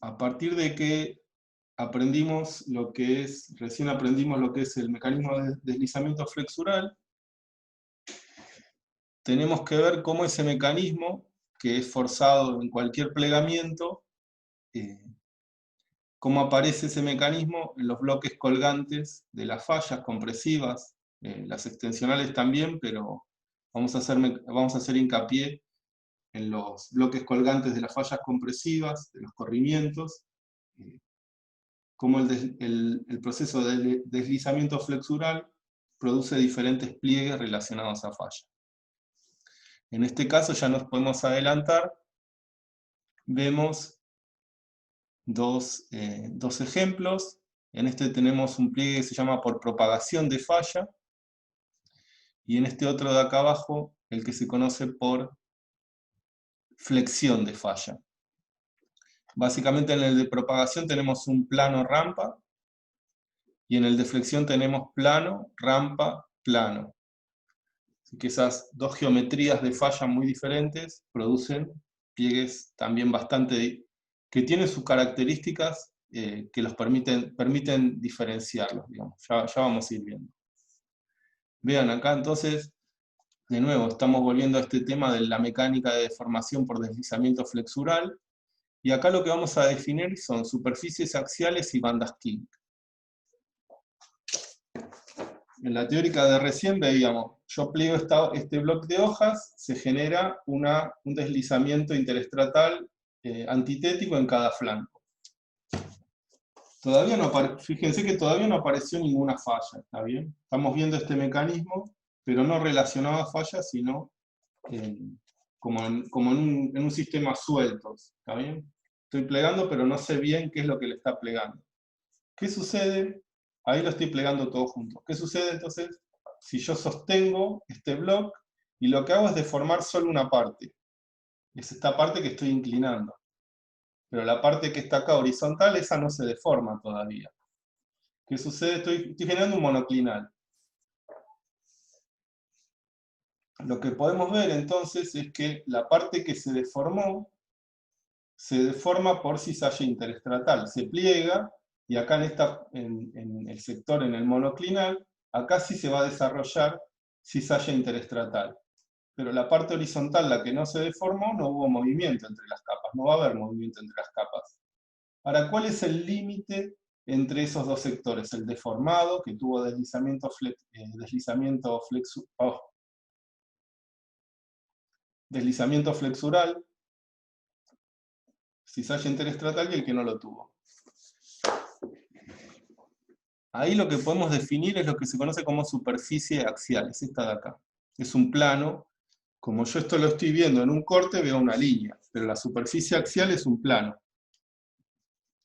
a partir de que aprendimos lo que es, recién aprendimos lo que es el mecanismo de deslizamiento flexural, tenemos que ver cómo ese mecanismo, que es forzado en cualquier plegamiento, cómo aparece ese mecanismo en los bloques colgantes de las fallas compresivas, las extensionales también, pero vamos a hacer hincapié en los bloques colgantes de las fallas compresivas, de los corrimientos, cómo el proceso de deslizamiento flexural produce diferentes pliegues relacionados a falla. En este caso ya nos podemos adelantar, vemos dos ejemplos. En este tenemos un pliegue que se llama por propagación de falla, y en este otro de acá abajo, el que se conoce por flexión de falla. Básicamente en el de propagación tenemos un plano rampa, y en el de flexión tenemos plano, rampa, plano. Así que esas dos geometrías de falla muy diferentes producen pliegues también que tienen sus características que los permiten diferenciarlos, digamos. Ya vamos a ir viendo. Vean acá entonces, de nuevo, estamos volviendo a este tema de la mecánica de deformación por deslizamiento flexural, y acá lo que vamos a definir son superficies axiales y bandas kink. En la teórica de recién veíamos, yo pliego este bloque de hojas, se genera un deslizamiento interestratal antitético en cada flanco. Fíjense que todavía no apareció ninguna falla, ¿está bien? Estamos viendo este mecanismo, pero no relacionado a fallas, sino como en un sistema suelto, ¿está bien? Estoy plegando, pero no sé bien qué es lo que le está plegando. ¿Qué sucede? Ahí lo estoy plegando todo junto. ¿Qué sucede entonces si yo sostengo este bloque y lo que hago es deformar solo una parte? Es esta parte que estoy inclinando. Pero la parte que está acá horizontal, esa no se deforma todavía. ¿Qué sucede? Estoy generando un monoclinal. Lo que podemos ver entonces es que la parte que se deformó se deforma por cizalla interestratal. Se pliega, y acá en el sector, en el monoclinal, acá sí se va a desarrollar cizalla interestratal. Pero la parte horizontal, la que no se deformó, no hubo movimiento entre las capas, no va a haber movimiento entre las capas. Ahora, ¿cuál es el límite entre esos dos sectores? El deformado, que tuvo deslizamiento flexural, cizalla interestratal, y el que no lo tuvo. Ahí lo que podemos definir es lo que se conoce como superficie axial, es esta de acá. Es un plano, como yo esto lo estoy viendo en un corte, veo una línea, pero la superficie axial es un plano.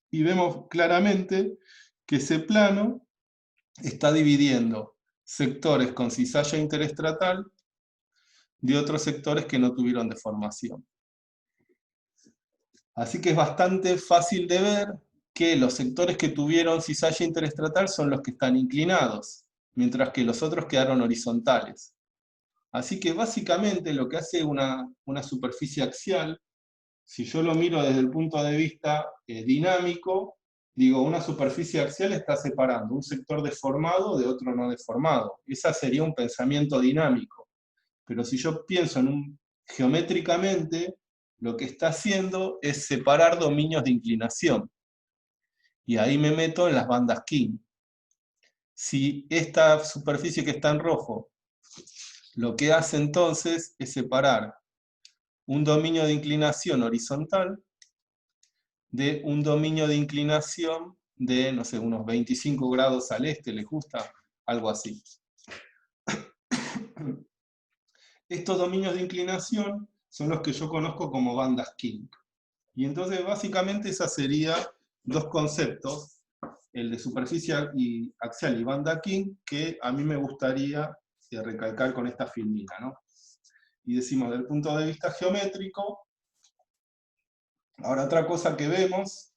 Y vemos claramente que ese plano está dividiendo sectores con cizalla interestratal de otros sectores que no tuvieron deformación. Así que es bastante fácil de ver que los sectores que tuvieron cizalla interestratal son los que están inclinados, mientras que los otros quedaron horizontales. Así que básicamente lo que hace una superficie axial, si yo lo miro desde el punto de vista dinámico, digo, una superficie axial está separando un sector deformado de otro no deformado. Ese sería un pensamiento dinámico. Pero si yo pienso geométricamente, lo que está haciendo es separar dominios de inclinación. Y ahí me meto en las bandas kink. Si esta superficie que está en rojo, lo que hace entonces es separar un dominio de inclinación horizontal de un dominio de inclinación de, no sé, unos 25 grados al este, ¿les gusta? Algo así. Estos dominios de inclinación son los que yo conozco como bandas kink. Y entonces básicamente esos serían dos conceptos, el de superficie axial y banda kink, que a mí me gustaría recalcar con esta filmina, ¿no? Y decimos, desde el punto de vista geométrico, ahora otra cosa que vemos,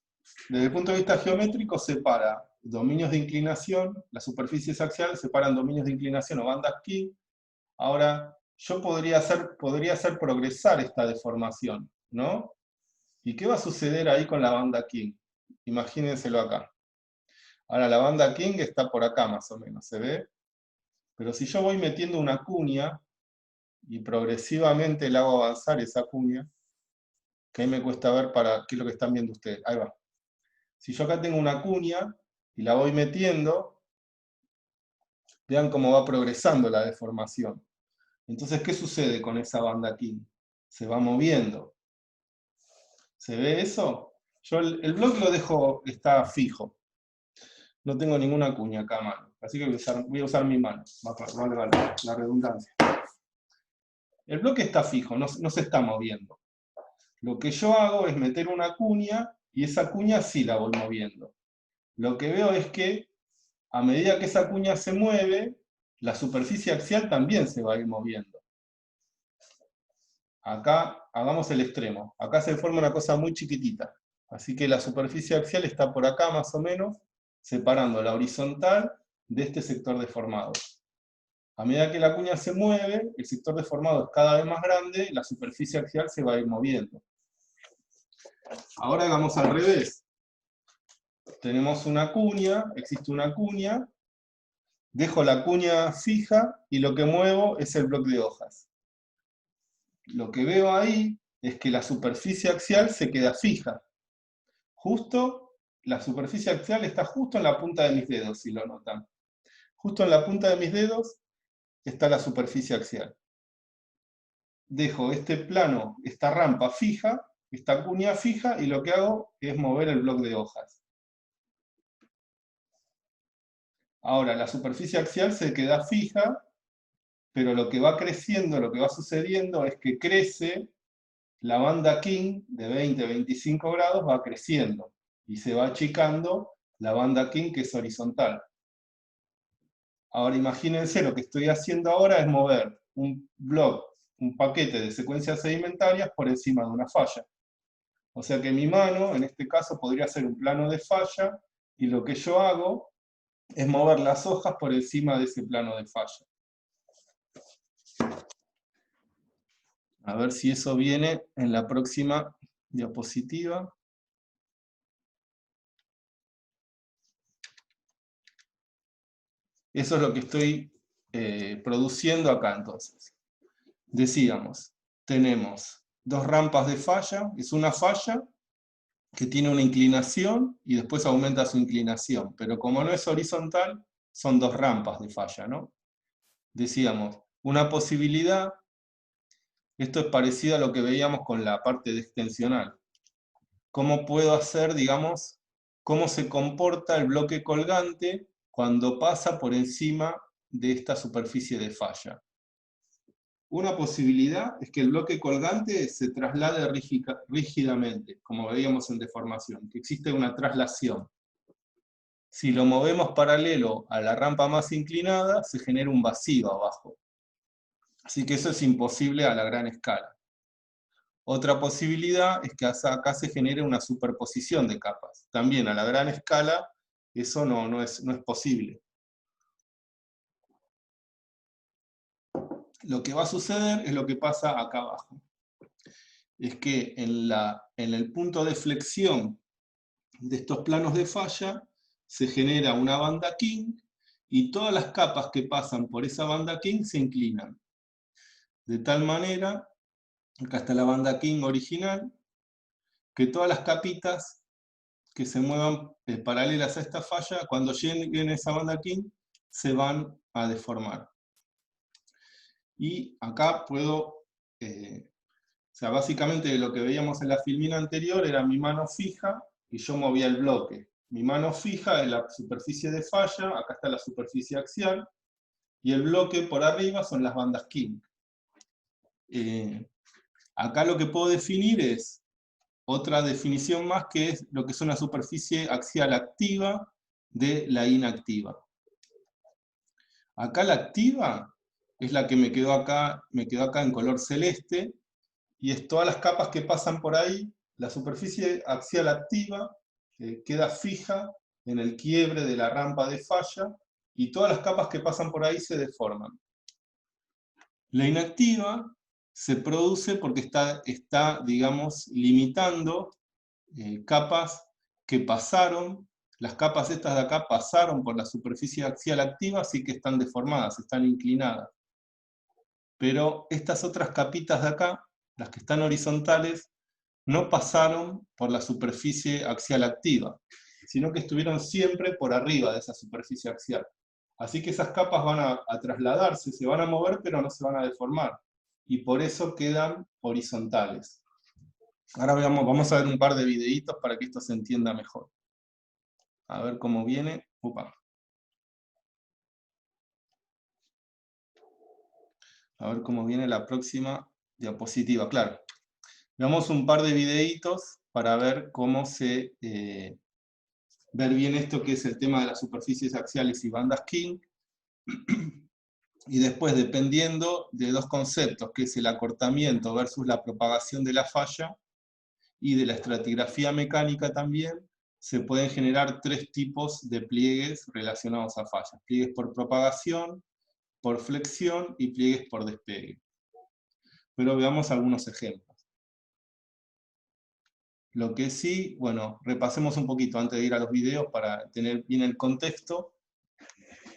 desde el punto de vista geométrico separa dominios de inclinación, las superficies axiales separan dominios de inclinación o bandas kink. Ahora, yo podría hacer progresar esta deformación, ¿no? ¿Y qué va a suceder ahí con la banda King? Imagínenselo acá. Ahora la banda King está por acá más o menos, ¿se ve? Pero si yo voy metiendo una cuña y progresivamente la hago avanzar esa cuña, que ahí me cuesta ver para qué es lo que están viendo ustedes. Ahí va. Si yo acá tengo una cuña y la voy metiendo, vean cómo va progresando la deformación. Entonces, ¿qué sucede con esa banda King? Se va moviendo. ¿Se ve eso? Yo el bloque lo dejo, está fijo. No tengo ninguna cuña acá a mano. Así que voy a usar mi mano. Vale, la redundancia. El bloque está fijo, no se está moviendo. Lo que yo hago es meter una cuña y esa cuña sí la voy moviendo. Lo que veo es que a medida que esa cuña se mueve, la superficie axial también se va a ir moviendo. Acá hagamos el extremo. Acá se forma una cosa muy chiquitita. Así que la superficie axial está por acá más o menos, separando la horizontal de este sector deformado. A medida que la cuña se mueve, el sector deformado es cada vez más grande y la superficie axial se va a ir moviendo. Ahora hagamos al revés. Tenemos una cuña, existe una cuña, dejo la cuña fija y lo que muevo es el bloque de hojas. Lo que veo ahí es que la superficie axial se queda fija. La superficie axial está justo en la punta de mis dedos, si lo notan. Justo en la punta de mis dedos está la superficie axial. Dejo este plano, esta rampa fija, esta cuña fija, y lo que hago es mover el bloque de hojas. Ahora, la superficie axial se queda fija, pero lo que va creciendo, lo que va sucediendo es que crece la banda King de 20-25 grados, va creciendo, y se va achicando la banda King que es horizontal. Ahora imagínense, lo que estoy haciendo ahora es mover un bloque, un paquete de secuencias sedimentarias por encima de una falla. O sea que mi mano, en este caso, podría ser un plano de falla, y lo que yo hago es mover las hojas por encima de ese plano de falla. A ver si eso viene en la próxima diapositiva. Eso es lo que estoy produciendo acá entonces. Decíamos, tenemos dos rampas de falla, es una falla que tiene una inclinación y después aumenta su inclinación, pero como no es horizontal, son dos rampas de falla, ¿no? Decíamos, una posibilidad, esto es parecido a lo que veíamos con la parte de extensional. ¿Cómo puedo hacer, digamos, cómo se comporta el bloque colgante cuando pasa por encima de esta superficie de falla? Una posibilidad es que el bloque colgante se traslade rígidamente, como veíamos en deformación, que existe una traslación. Si lo movemos paralelo a la rampa más inclinada, se genera un vacío abajo. Así que eso es imposible a la gran escala. Otra posibilidad es que acá se genere una superposición de capas. También a la gran escala eso no es posible. Lo que va a suceder es lo que pasa acá abajo. Es que en el punto de flexión de estos planos de falla se genera una banda King y todas las capas que pasan por esa banda King se inclinan. De tal manera, acá está la banda King original, que todas las capitas que se muevan paralelas a esta falla, cuando lleguen a esa banda King, se van a deformar. Y acá puedo, o sea, básicamente lo que veíamos en la filmina anterior era mi mano fija y yo movía el bloque. Mi mano fija es la superficie de falla, acá está la superficie axial, y el bloque por arriba son las bandas King. Acá lo que puedo definir es otra definición más, que es lo que es una superficie axial activa de la inactiva. Acá la activa es la que me quedó acá en color celeste, y es todas las capas que pasan por ahí. La superficie axial activa queda fija en el quiebre de la rampa de falla, y todas las capas que pasan por ahí se deforman. La inactiva se produce porque está digamos, limitando capas que pasaron, las capas estas de acá pasaron por la superficie axial activa, así que están deformadas, están inclinadas. Pero estas otras capitas de acá, las que están horizontales, no pasaron por la superficie axial activa, sino que estuvieron siempre por arriba de esa superficie axial. Así que esas capas van a trasladarse, se van a mover, pero no se van a deformar. Y por eso quedan horizontales. Ahora vamos a ver un par de videitos para que esto se entienda mejor. A ver cómo viene. Upa. A ver cómo viene la próxima diapositiva. Claro. Veamos un par de videitos para ver cómo ver bien esto que es el tema de las superficies axiales y bandas King. Y después, dependiendo de dos conceptos, que es el acortamiento versus la propagación de la falla, y de la estratigrafía mecánica también, se pueden generar tres tipos de pliegues relacionados a fallas. Pliegues por propagación, por flexión y pliegues por despegue. Pero veamos algunos ejemplos. Lo que sí, bueno, repasemos un poquito antes de ir a los videos para tener bien el contexto.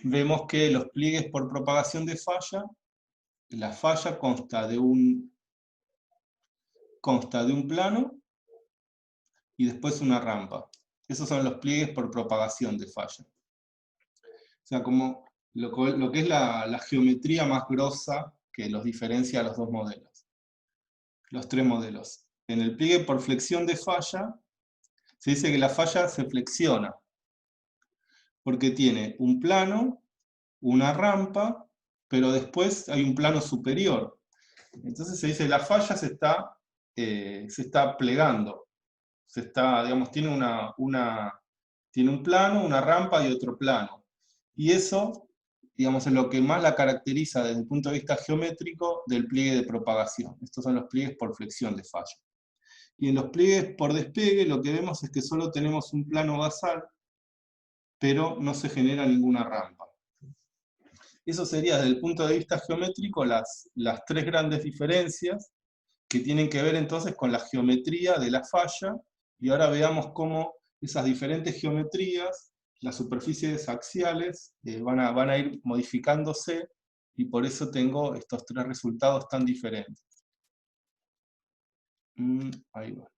Vemos que los pliegues por propagación de falla, la falla consta de un plano y después una rampa. Esos son los pliegues por propagación de falla. O sea, como lo que es la geometría más grosa que los diferencia a los dos modelos. Los tres modelos. En el pliegue por flexión de falla, se dice que la falla se flexiona, porque tiene un plano, una rampa, pero después hay un plano superior. Entonces se dice que la falla se está plegando. Digamos, tiene un plano, una rampa y otro plano. Y eso, digamos, es lo que más la caracteriza desde el punto de vista geométrico del pliegue de propagación. Estos son los pliegues por flexión de falla. Y en los pliegues por despegue lo que vemos es que solo tenemos un plano basal, pero no se genera ninguna rampa. Eso sería desde el punto de vista geométrico las tres grandes diferencias que tienen que ver entonces con la geometría de la falla, y ahora veamos cómo esas diferentes geometrías, las superficies axiales, van a ir modificándose, y por eso tengo estos tres resultados tan diferentes. Ahí va.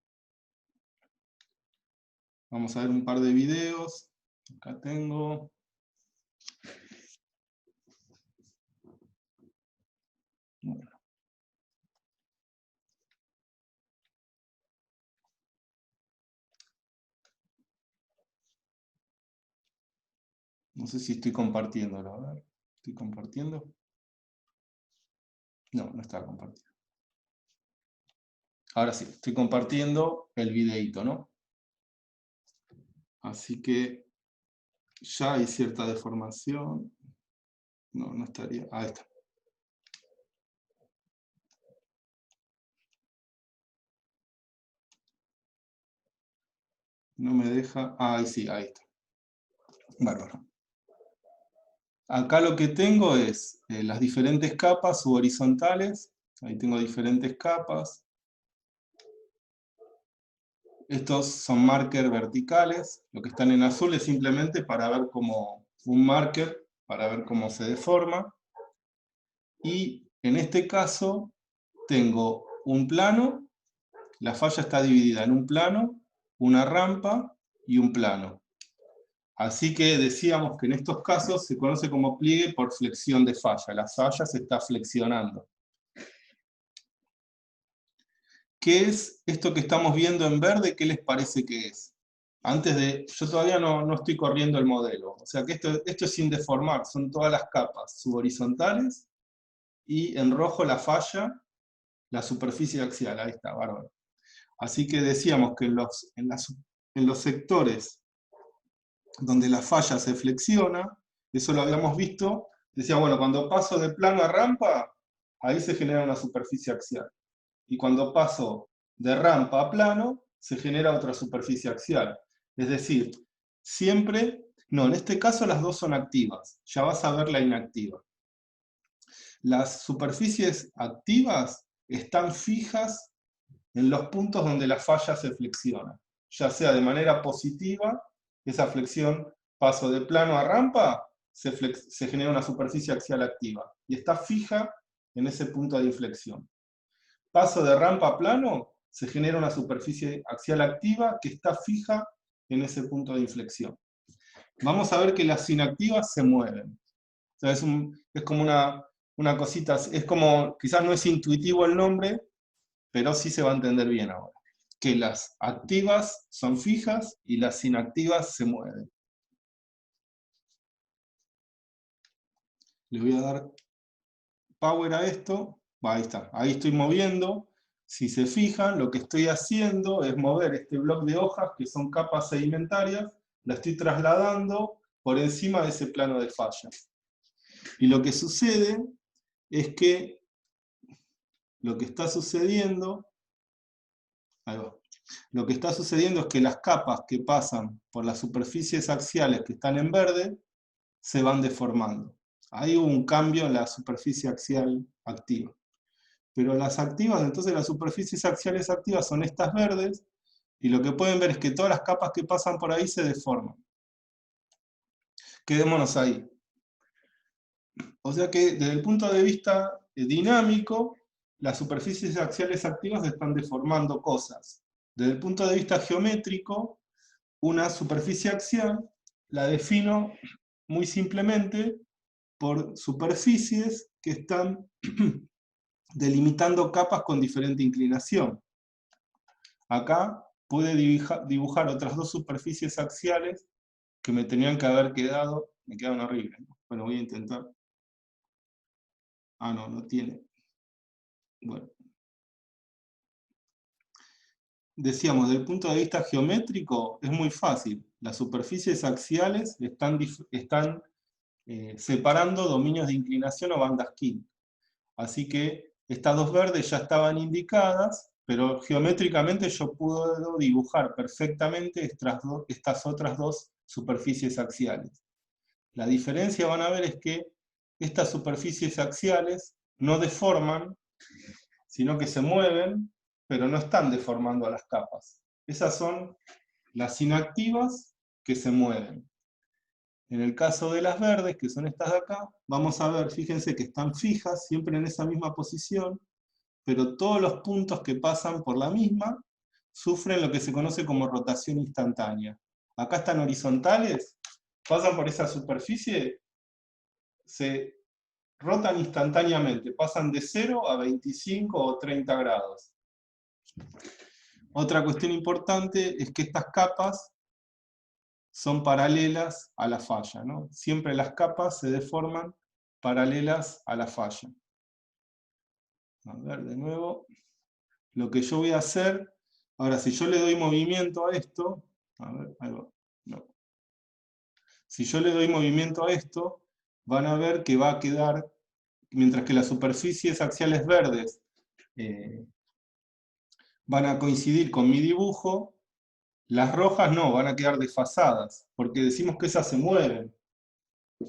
Vamos a ver un par de videos. Acá tengo. Bueno. No sé si estoy compartiéndolo. A ver, ¿estoy compartiendo? No, no está compartiendo. Ahora sí, estoy compartiendo el videíto, ¿no? Así que ya hay cierta deformación. No, no estaría. Ahí está. No me deja. Ahí sí, ahí está. Bárbaro. Acá lo que tengo es las diferentes capas subhorizontales. Ahí tengo diferentes capas. Estos son markers verticales. Lo que están en azul es simplemente para ver cómo un marker, para ver cómo se deforma. Y en este caso tengo un plano. La falla está dividida en un plano, una rampa y un plano. Así que decíamos que en estos casos se conoce como pliegue por flexión de falla. La falla se está flexionando. ¿Qué es esto que estamos viendo en verde? ¿Qué les parece que es? Yo todavía no estoy corriendo el modelo. O sea que esto es sin deformar, son todas las capas subhorizontales, y en rojo la falla, la superficie axial. Ahí está, bárbaro. Así que decíamos que en los sectores donde la falla se flexiona, eso lo habíamos visto, decía, bueno, cuando paso de plano a rampa, ahí se genera una superficie axial. Y cuando paso de rampa a plano, se genera otra superficie axial. Es decir, siempre, no, en este caso las dos son activas, ya vas a ver la inactiva. Las superficies activas están fijas en los puntos donde la falla se flexiona, ya sea de manera positiva, esa flexión, paso de plano a rampa, se genera una superficie axial activa, y está fija en ese punto de inflexión. Paso de rampa a plano, se genera una superficie axial activa que está fija en ese punto de inflexión. Vamos a ver que las inactivas se mueven. O sea, es como una cosita, es como, quizás no es intuitivo el nombre, pero sí se va a entender bien ahora. Que las activas son fijas y las inactivas se mueven. Le voy a dar power a esto. Ahí está, ahí estoy moviendo. Si se fijan, lo que estoy haciendo es mover este bloque de hojas, que son capas sedimentarias, la estoy trasladando por encima de ese plano de falla. Y lo que sucede es que lo que está sucediendo, ahí va. Lo que está sucediendo es que las capas que pasan por las superficies axiales que están en verde se van deformando. Ahí hubo un cambio en la superficie axial activa. Pero las activas, entonces las superficies axiales activas son estas verdes, y lo que pueden ver es que todas las capas que pasan por ahí se deforman. Quedémonos ahí. O sea que desde el punto de vista dinámico, las superficies axiales activas están deformando cosas. Desde el punto de vista geométrico, una superficie axial la defino muy simplemente por superficies que están delimitando capas con diferente inclinación. Acá pude dibujar otras dos superficies axiales que me tenían que haber quedado, me quedaron horribles, ¿no? Bueno, voy a intentar. Ah, no, no tiene. Bueno. Decíamos, desde el punto de vista geométrico, es muy fácil. Las superficies axiales están separando dominios de inclinación o bandas King. Así que estas dos verdes ya estaban indicadas, pero geométricamente yo puedo dibujar perfectamente estas otras dos superficies axiales. La diferencia, van a ver, es que estas superficies axiales no deforman, sino que se mueven, pero no están deformando a las capas. Esas son las inactivas que se mueven. En el caso de las verdes, que son estas de acá, vamos a ver, fíjense que están fijas, siempre en esa misma posición, pero todos los puntos que pasan por la misma sufren lo que se conoce como rotación instantánea. Acá están horizontales, pasan por esa superficie, se rotan instantáneamente, pasan de 0 a 25 o 30 grados. Otra cuestión importante es que estas capas son paralelas a la falla, ¿no? Siempre las capas se deforman paralelas a la falla. A ver, de nuevo. Lo que yo voy a hacer, ahora si yo le doy movimiento a esto, a ver, ahí va, no. Si yo le doy movimiento a esto, van a ver que va a quedar, mientras que las superficies axiales verdes van a coincidir con mi dibujo, las rojas no, van a quedar desfasadas, porque decimos que esas se mueven.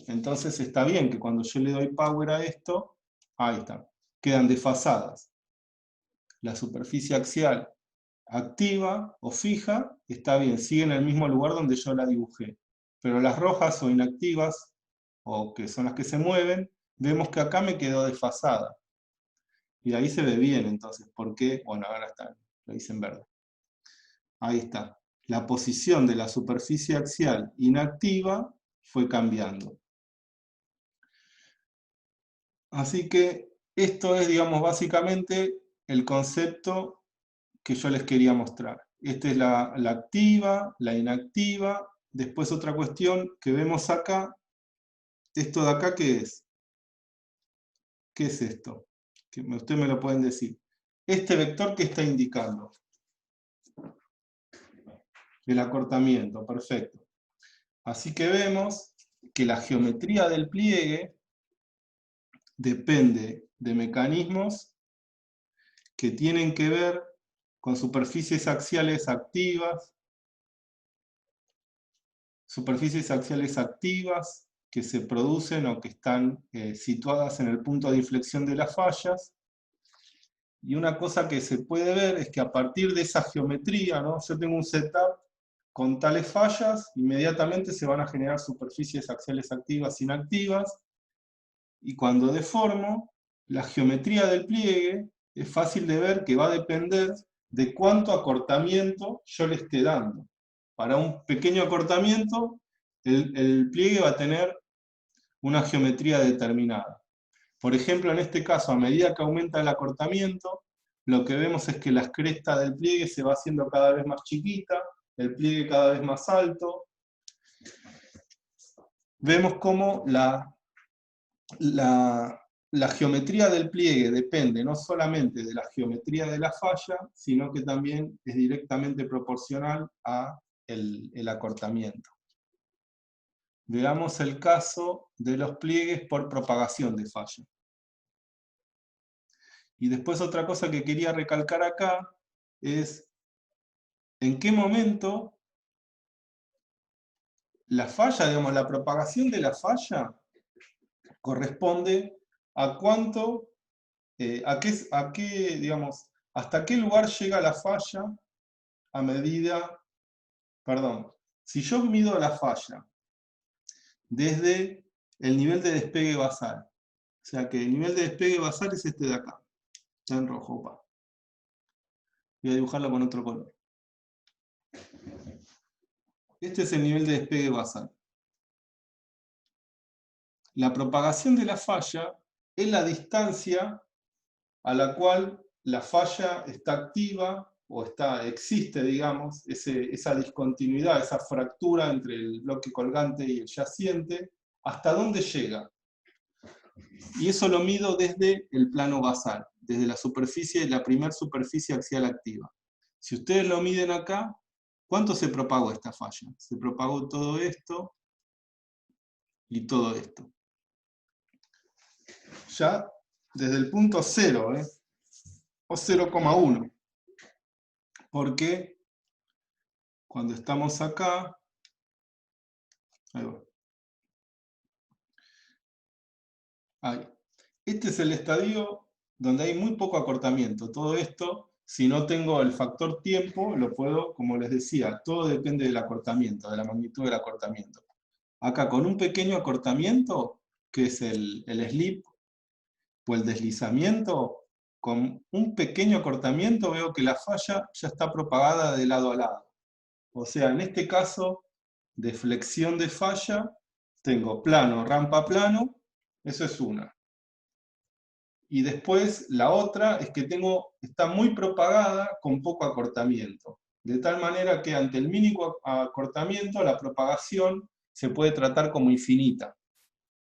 Entonces está bien que cuando yo le doy power a esto, ahí está, quedan desfasadas. La superficie axial activa o fija está bien, sigue en el mismo lugar donde yo la dibujé. Pero las rojas o inactivas, o que son las que se mueven, vemos que acá me quedó desfasada. Y ahí se ve bien entonces, ¿por qué? Bueno, ahora está, lo hice en verde. Ahí está. La posición de la superficie axial inactiva fue cambiando. Así que esto es, digamos, básicamente el concepto que yo les quería mostrar. Esta es la activa, la inactiva. Después otra cuestión que vemos acá. ¿Esto de acá qué es? ¿Qué es esto? Que ustedes me lo pueden decir. Este vector que está indicando. El acortamiento, perfecto. Así que vemos que la geometría del pliegue depende de mecanismos que tienen que ver con superficies axiales activas que se producen o que están situadas en el punto de inflexión de las fallas, Y una cosa que se puede ver es que a partir de esa geometría, ¿no? Yo tengo un setup con tales fallas, inmediatamente se van a generar superficies axiales activas, inactivas, y cuando deformo, la geometría del pliegue es fácil de ver que va a depender de cuánto acortamiento yo le esté dando. Para un pequeño acortamiento, el pliegue va a tener una geometría determinada. Por ejemplo, en este caso, a medida que aumenta el acortamiento, lo que vemos es que la cresta del pliegue se va haciendo cada vez más chiquita, el pliegue cada vez más alto. Vemos cómo la geometría del pliegue depende no solamente de la geometría de la falla, sino que también es directamente proporcional a el acortamiento. Veamos el caso de los pliegues por propagación de falla. Y después otra cosa que quería recalcar acá es en qué momento la falla, digamos, la propagación de la falla corresponde a cuánto, digamos, hasta qué lugar llega la falla a medida, perdón, si yo mido la falla desde el nivel de despegue basal, o sea que el nivel de despegue basal es este de acá, está en rojo, opa. Voy a dibujarlo con otro color. Este es el nivel de despegue basal. La propagación de la falla es la distancia a la cual la falla está activa o existe, digamos, esa discontinuidad, esa fractura entre el bloque colgante y el yaciente, hasta dónde llega. Y eso lo mido desde el plano basal, desde la superficie, la primera superficie axial activa. Si ustedes lo miden acá, ¿cuánto se propagó esta falla? Se propagó todo esto y todo esto. Ya desde el punto 0, o 0,1. Porque cuando estamos acá, ahí va. Ahí. Este es el estadio donde hay muy poco acortamiento. Todo esto, si no tengo el factor tiempo, lo puedo, como les decía, todo depende del acortamiento, de la magnitud del acortamiento. Acá con un pequeño acortamiento, que es el slip o el deslizamiento, con un pequeño acortamiento veo que la falla ya está propagada de lado a lado. O sea, en este caso de flexión de falla, tengo plano, rampa, plano, eso es una. Y después la otra es que está muy propagada con poco acortamiento. De tal manera que ante el mínimo acortamiento la propagación se puede tratar como infinita.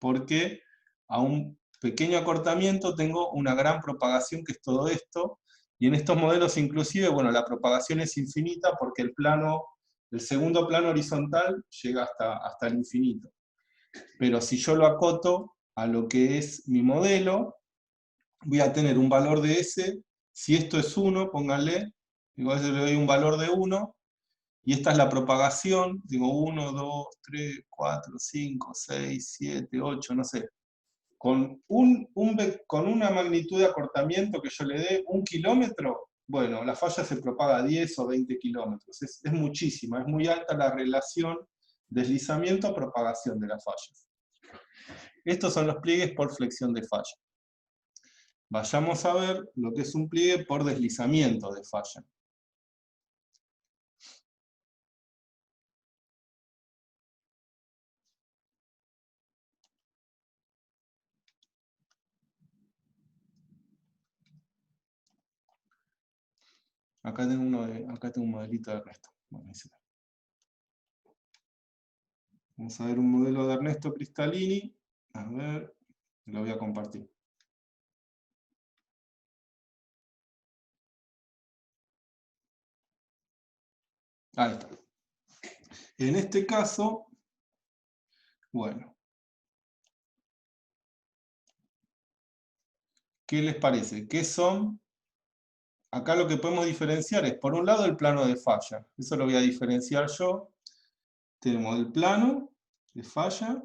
Porque a un pequeño acortamiento tengo una gran propagación que es todo esto. Y en estos modelos inclusive, bueno, la propagación es infinita porque el segundo plano horizontal llega hasta el infinito. Pero si yo lo acoto a lo que es mi modelo, voy a tener un valor de S, si esto es 1, pónganle, igual le doy un valor de 1, y esta es la propagación, digo 1, 2, 3, 4, 5, 6, 7, 8, no sé. Con una magnitud de acortamiento que yo le dé 1 kilómetro, bueno, la falla se propaga a 10 o 20 kilómetros. Es muchísima, es muy alta la relación deslizamiento-propagación de las fallas. Estos son los pliegues por flexión de falla. Vayamos a ver lo que es un pliegue por deslizamiento de falla. Acá tengo un modelito de Ernesto. Bueno, vamos a ver un modelo de Ernesto Cristalini. A ver, lo voy a compartir. Ahí está. En este caso, bueno, ¿qué les parece? ¿Qué son? Acá lo que podemos diferenciar es, por un lado, el plano de falla. Eso lo voy a diferenciar yo. Tenemos el plano de falla.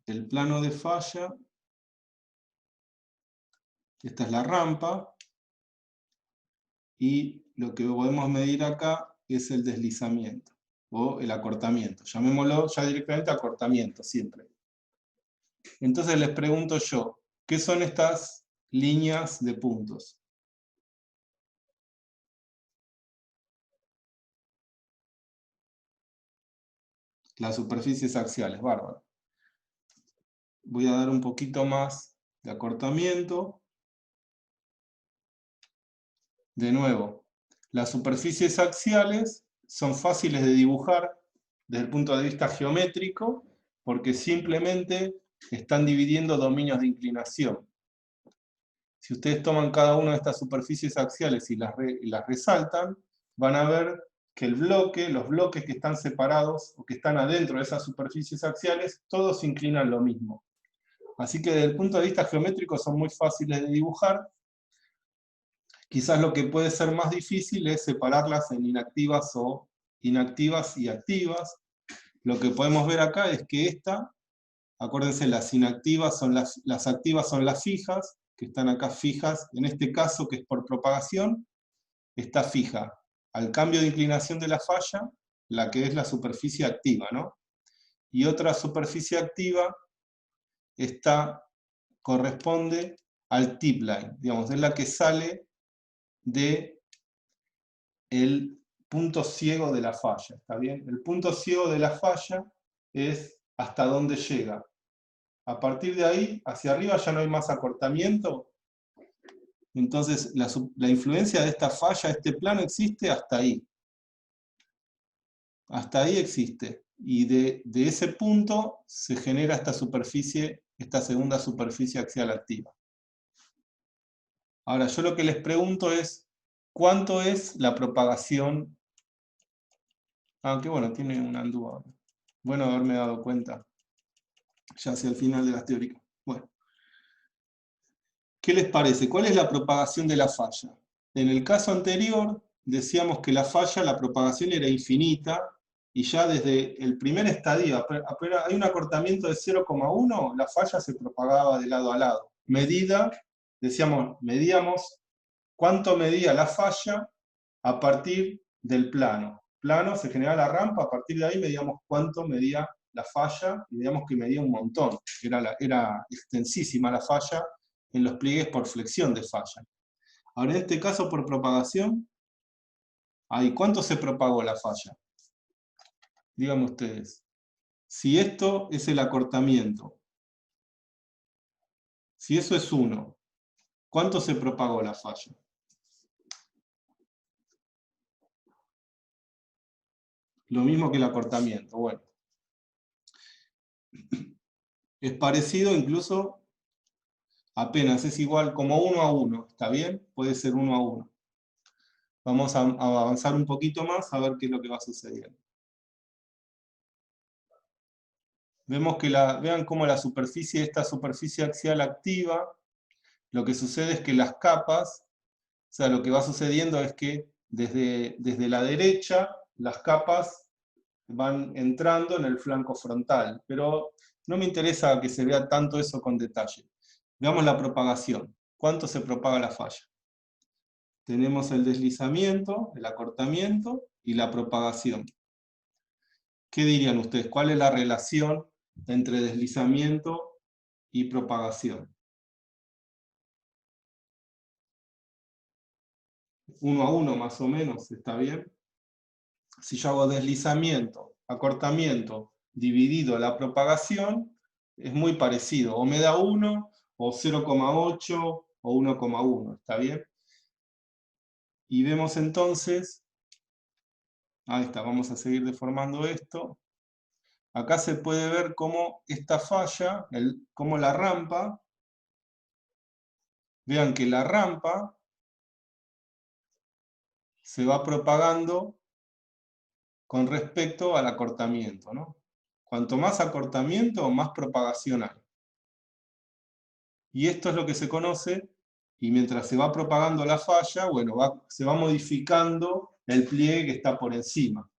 El plano de falla Esta es la rampa. Y lo que podemos medir acá es el deslizamiento, o el acortamiento. Llamémoslo ya directamente acortamiento, siempre. Entonces les pregunto yo, ¿qué son estas líneas de puntos? Las superficies axiales, bárbaro. Voy a dar un poquito más de acortamiento. De nuevo, las superficies axiales son fáciles de dibujar desde el punto de vista geométrico, porque simplemente están dividiendo dominios de inclinación. Si ustedes toman cada una de estas superficies axiales y las resaltan, van a ver que los bloques que están separados o que están adentro de esas superficies axiales, todos se inclinan lo mismo. Así que desde el punto de vista geométrico son muy fáciles de dibujar. Quizás lo que puede ser más difícil es separarlas en inactivas y activas. Lo que podemos ver acá es que acuérdense, las inactivas son las activas son las fijas, que están acá fijas, en este caso que es por propagación, está fija al cambio de inclinación de la falla, la que es la superficie activa, ¿no? Y otra superficie activa corresponde al tip line, digamos, es la que sale de el punto ciego de la falla, ¿está bien? El punto ciego de la falla es hasta dónde llega. A partir de ahí, hacia arriba ya no hay más acortamiento, entonces la influencia de esta falla, este plano existe hasta ahí. Hasta ahí existe. Y de ese punto se genera esta superficie, esta segunda superficie axial activa. Ahora, yo lo que les pregunto es, ¿cuánto es la propagación? Aunque bueno, tiene un undo ahora. Bueno haberme dado cuenta, ya hacia el final de las teóricas. Bueno, ¿qué les parece? ¿Cuál es la propagación de la falla? En el caso anterior, decíamos que la falla, la propagación era infinita, y ya desde el primer estadio, apenas hay un acortamiento de 0,1, la falla se propagaba de lado a lado. Medíamos cuánto medía la falla a partir del plano. Plano se genera la rampa, a partir de ahí medíamos cuánto medía la falla, y veíamos que medía un montón, era extensísima la falla en los pliegues por flexión de falla. Ahora en este caso por propagación, ¿cuánto se propagó la falla? Díganme ustedes. Si esto es el acortamiento, si eso es 1, ¿cuánto se propagó la falla? Lo mismo que el acortamiento, bueno. Es parecido, incluso apenas es igual, como 1 a 1, ¿está bien? Puede ser 1 a 1. Vamos a avanzar un poquito más a ver qué es lo que va sucediendo. Vemos que vean cómo esta superficie axial activa, lo que sucede es que las capas, o sea, lo que va sucediendo es que desde la derecha, las capas van entrando en el flanco frontal, pero no me interesa que se vea tanto eso con detalle. Veamos la propagación. ¿Cuánto se propaga la falla? Tenemos el deslizamiento, el acortamiento y la propagación. ¿Qué dirían ustedes? ¿Cuál es la relación entre deslizamiento y propagación? 1 a 1 más o menos, ¿está bien? Si yo hago deslizamiento, acortamiento, dividido la propagación, es muy parecido. O me da 1, o 0,8, o 1,1, ¿está bien? Y vemos entonces, ahí está, vamos a seguir deformando esto. Acá se puede ver cómo esta falla, cómo la rampa, vean que la rampa se va propagando con respecto al acortamiento, ¿no? Cuanto más acortamiento, más propagación hay. Y esto es lo que se conoce, y mientras se va propagando la falla, bueno, se va modificando el pliegue que está por encima.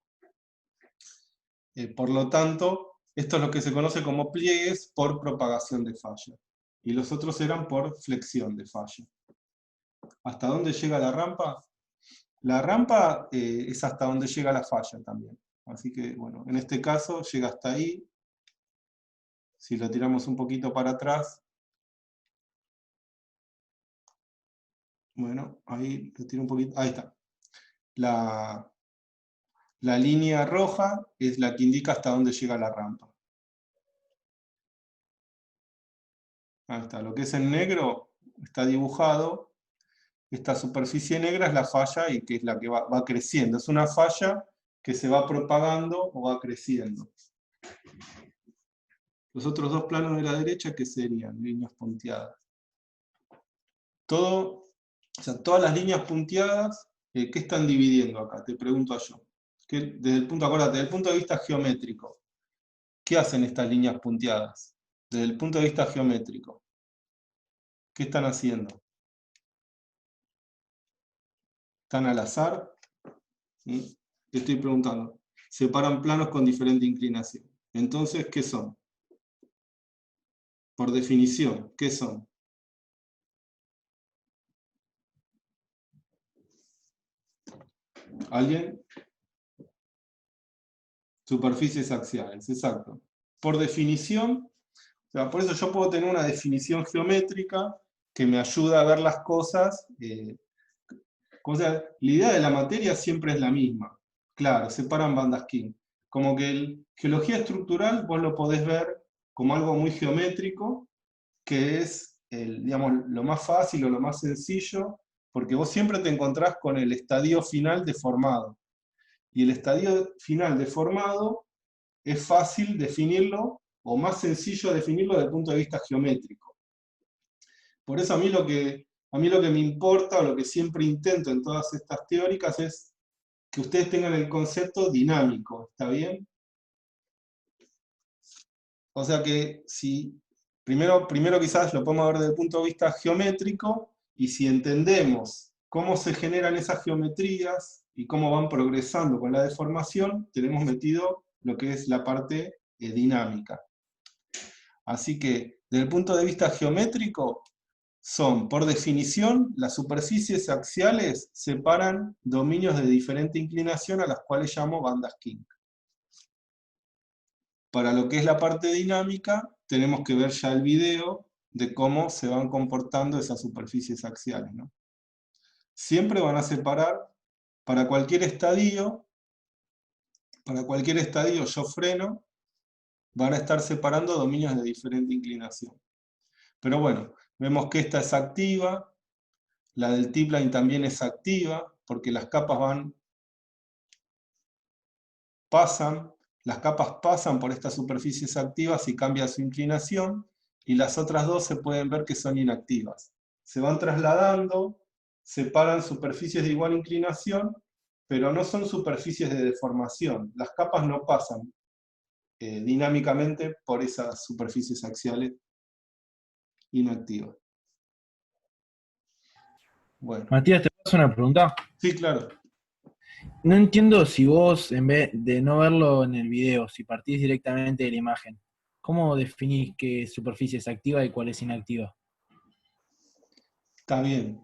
Por lo tanto, esto es lo que se conoce como pliegues por propagación de falla. y los otros eran por flexión de falla. ¿Hasta dónde llega la rampa? La rampa es hasta donde llega la falla también. Así que, bueno, en este caso llega hasta ahí. Si lo tiramos un poquito para atrás, bueno, ahí lo tiro un poquito, ahí está. La línea roja es la que indica hasta dónde llega la rampa. Ahí está, lo que es en negro está dibujado. Esta superficie negra es la falla y que es la que va creciendo. Es una falla que se va propagando o va creciendo. Los otros dos planos de la derecha, ¿qué serían? Líneas punteadas. Todas las líneas punteadas, ¿qué están dividiendo acá? Te pregunto yo. Acuérdate, desde el punto de vista geométrico, ¿qué hacen estas líneas punteadas? Desde el punto de vista geométrico, ¿qué están haciendo? ¿Están al azar? ¿Sí? Te estoy preguntando. Separan planos con diferente inclinación. Entonces, ¿qué son? Por definición, ¿qué son? ¿Alguien? Superficies axiales, exacto. Por definición, o sea, por eso yo puedo tener una definición geométrica que me ayuda a ver las cosas. O sea, la idea de la materia siempre es la misma. Claro, separan bandas King. Como que geología estructural vos lo podés ver como algo muy geométrico, que es digamos, lo más fácil o lo más sencillo, porque vos siempre te encontrás con el estadio final deformado. Y el estadio final deformado es fácil definirlo, o más sencillo definirlo desde el punto de vista geométrico. Por eso a mí lo que me importa, o lo que siempre intento en todas estas teóricas, es que ustedes tengan el concepto dinámico, ¿está bien? O sea que si primero quizás lo podemos ver desde el punto de vista geométrico, y si entendemos cómo se generan esas geometrías y cómo van progresando con la deformación, tenemos metido lo que es la parte dinámica. Así que, desde el punto de vista geométrico, son, por definición, las superficies axiales separan dominios de diferente inclinación a las cuales llamo bandas King. Para lo que es la parte dinámica, tenemos que ver ya el video de cómo se van comportando esas superficies axiales, ¿no? Siempre van a separar, para cualquier estadio yo freno, van a estar separando dominios de diferente inclinación. Pero bueno, vemos que esta es activa, la del T-plane también es activa, porque las capas pasan por estas superficies activas y cambia su inclinación, y las otras dos se pueden ver que son inactivas. Se van trasladando, separan superficies de igual inclinación, pero no son superficies de deformación. Las capas no pasan dinámicamente por esas superficies axiales inactivas. Bueno. Matías, ¿te paso una pregunta? Sí, claro. No entiendo si vos, en vez de no verlo en el video, si partís directamente de la imagen, ¿cómo definís qué superficie es activa y cuál es inactiva? Está bien.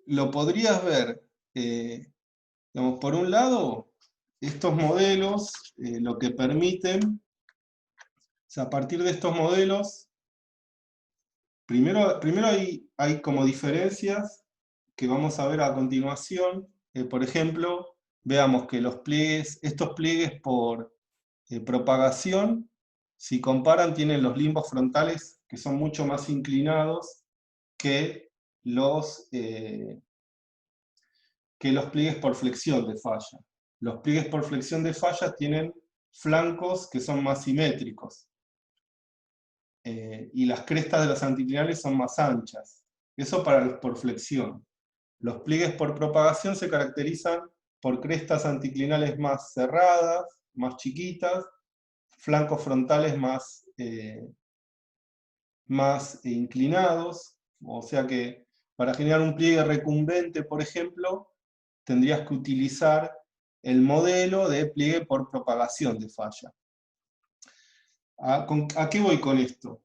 Lo podrías ver, digamos, por un lado, estos modelos lo que permiten, o sea, a partir de estos modelos, primero hay como diferencias que vamos a ver a continuación. Por ejemplo, veamos que estos pliegues por propagación, si comparan, tienen los limbos frontales que son mucho más inclinados que los pliegues por flexión de falla. Los pliegues por flexión de falla tienen flancos que son más simétricos. Y las crestas de los anticlinales son más anchas. Eso para los por flexión. Los pliegues por propagación se caracterizan por crestas anticlinales más cerradas, más chiquitas, flancos frontales más inclinados. O sea que para generar un pliegue recumbente, por ejemplo, tendrías que utilizar el modelo de pliegue por propagación de falla. ¿A qué voy con esto?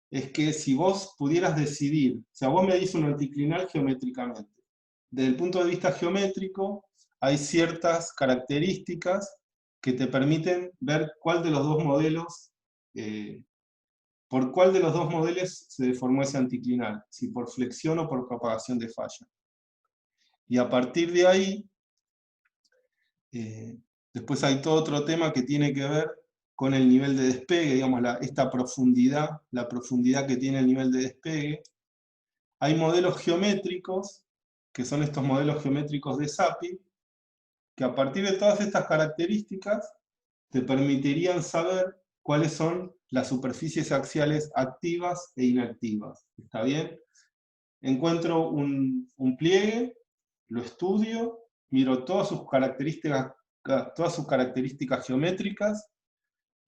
Es que si vos pudieras decidir, o sea, vos medís un anticlinal geométricamente. Desde el punto de vista geométrico, hay ciertas características que te permiten ver cuál de los dos modelos, por cuál de los dos modelos se deformó ese anticlinal, si por flexión o por propagación de falla. Y a partir de ahí, después hay todo otro tema que tiene que ver con el nivel de despegue, digamos, esta profundidad, la profundidad que tiene el nivel de despegue. Hay modelos geométricos, que son estos modelos geométricos de SAPI, que a partir de todas estas características te permitirían saber cuáles son las superficies axiales activas e inactivas. ¿Está bien? Encuentro un pliegue, lo estudio, miro todas sus características geométricas,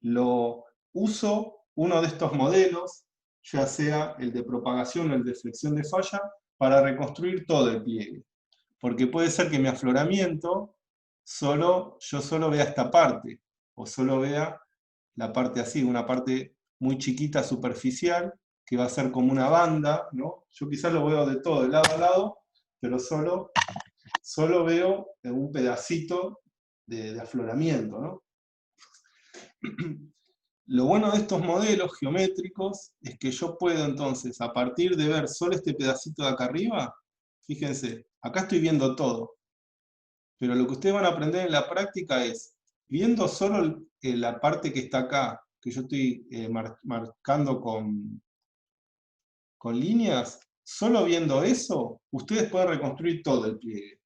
lo uso uno de estos modelos, ya sea el de propagación o el de flexión de falla, para reconstruir todo el pliegue. Porque puede ser que mi afloramiento yo solo vea esta parte, o solo vea la parte así, una parte muy chiquita, superficial, que va a ser como una banda, ¿no? Yo quizás lo veo de todo, de lado a lado, pero solo veo un pedacito de afloramiento, ¿no? Lo bueno de estos modelos geométricos es que yo puedo entonces, a partir de ver solo este pedacito de acá arriba, fíjense, acá estoy viendo todo, pero lo que ustedes van a aprender en la práctica es, viendo solo la parte que está acá, que yo estoy marcando con líneas, solo viendo eso, ustedes pueden reconstruir todo el pliegue.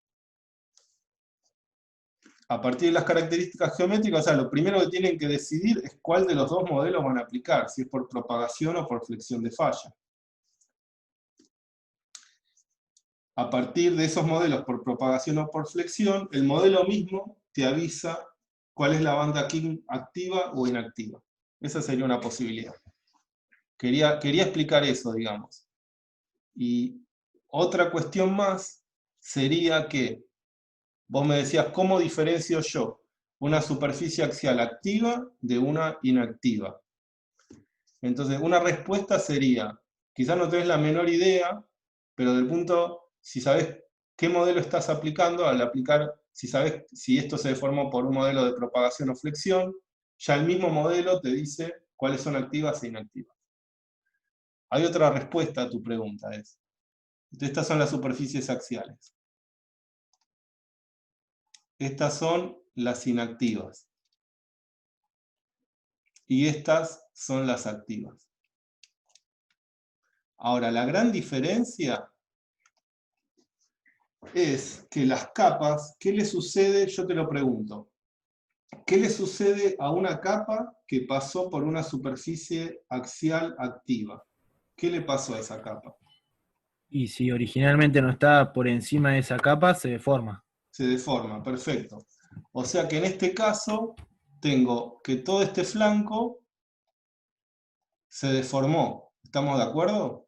A partir de las características geométricas, o sea, lo primero que tienen que decidir es cuál de los dos modelos van a aplicar, si es por propagación o por flexión de falla. A partir de esos modelos por propagación o por flexión, el modelo mismo te avisa cuál es la banda King activa o inactiva. Esa sería una posibilidad. Quería explicar eso, digamos. Y otra cuestión más sería que vos me decías, ¿cómo diferencio yo una superficie axial activa de una inactiva? Entonces, una respuesta sería, quizás no tenés la menor idea, pero del punto, si sabes qué modelo estás aplicando, al aplicar, si sabes si esto se deformó por un modelo de propagación o flexión, ya el mismo modelo te dice cuáles son activas e inactivas. Hay otra respuesta a tu pregunta, estas son las superficies axiales. Estas son las inactivas. Y estas son las activas. Ahora, la gran diferencia es que las capas, ¿qué le sucede? Yo te lo pregunto. ¿Qué le sucede a una capa que pasó por una superficie axial activa? ¿Qué le pasó a esa capa? Y si originalmente no está por encima de esa capa, se deforma. Se deforma, perfecto. O sea que en este caso tengo que todo este flanco se deformó. ¿Estamos de acuerdo?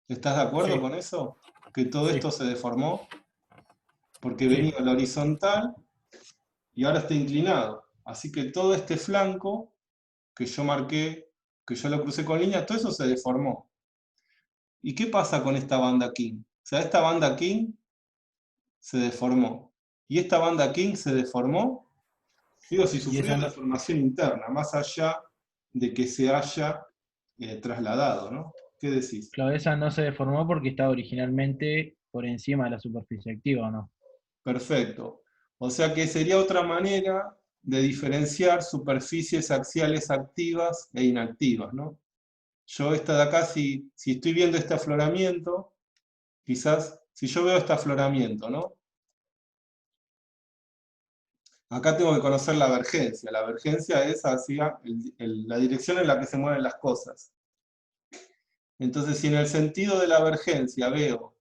¿Estás de acuerdo Sí, con eso? Que todo sí, esto se deformó porque sí. venía a la horizontal y ahora está inclinado. Así que todo este flanco que yo marqué, que yo lo crucé con líneas, todo eso se deformó. ¿Y qué pasa con esta banda King? O sea, esta banda King se deformó. ¿Y esta banda King se deformó? Digo, si Y sufrió esa no, deformación interna, más allá de que se haya trasladado, ¿no? ¿Qué decís? claro, esa no se deformó porque estaba originalmente por encima de la superficie activa, ¿o no? Perfecto. O sea que sería otra manera de diferenciar superficies axiales activas e inactivas, ¿no? Yo esta de acá, si estoy viendo este afloramiento, quizás, si yo veo este afloramiento, ¿no? Acá tengo que conocer la vergencia. La vergencia es hacia la dirección en la que se mueven las cosas. Entonces, si en el sentido de la vergencia veo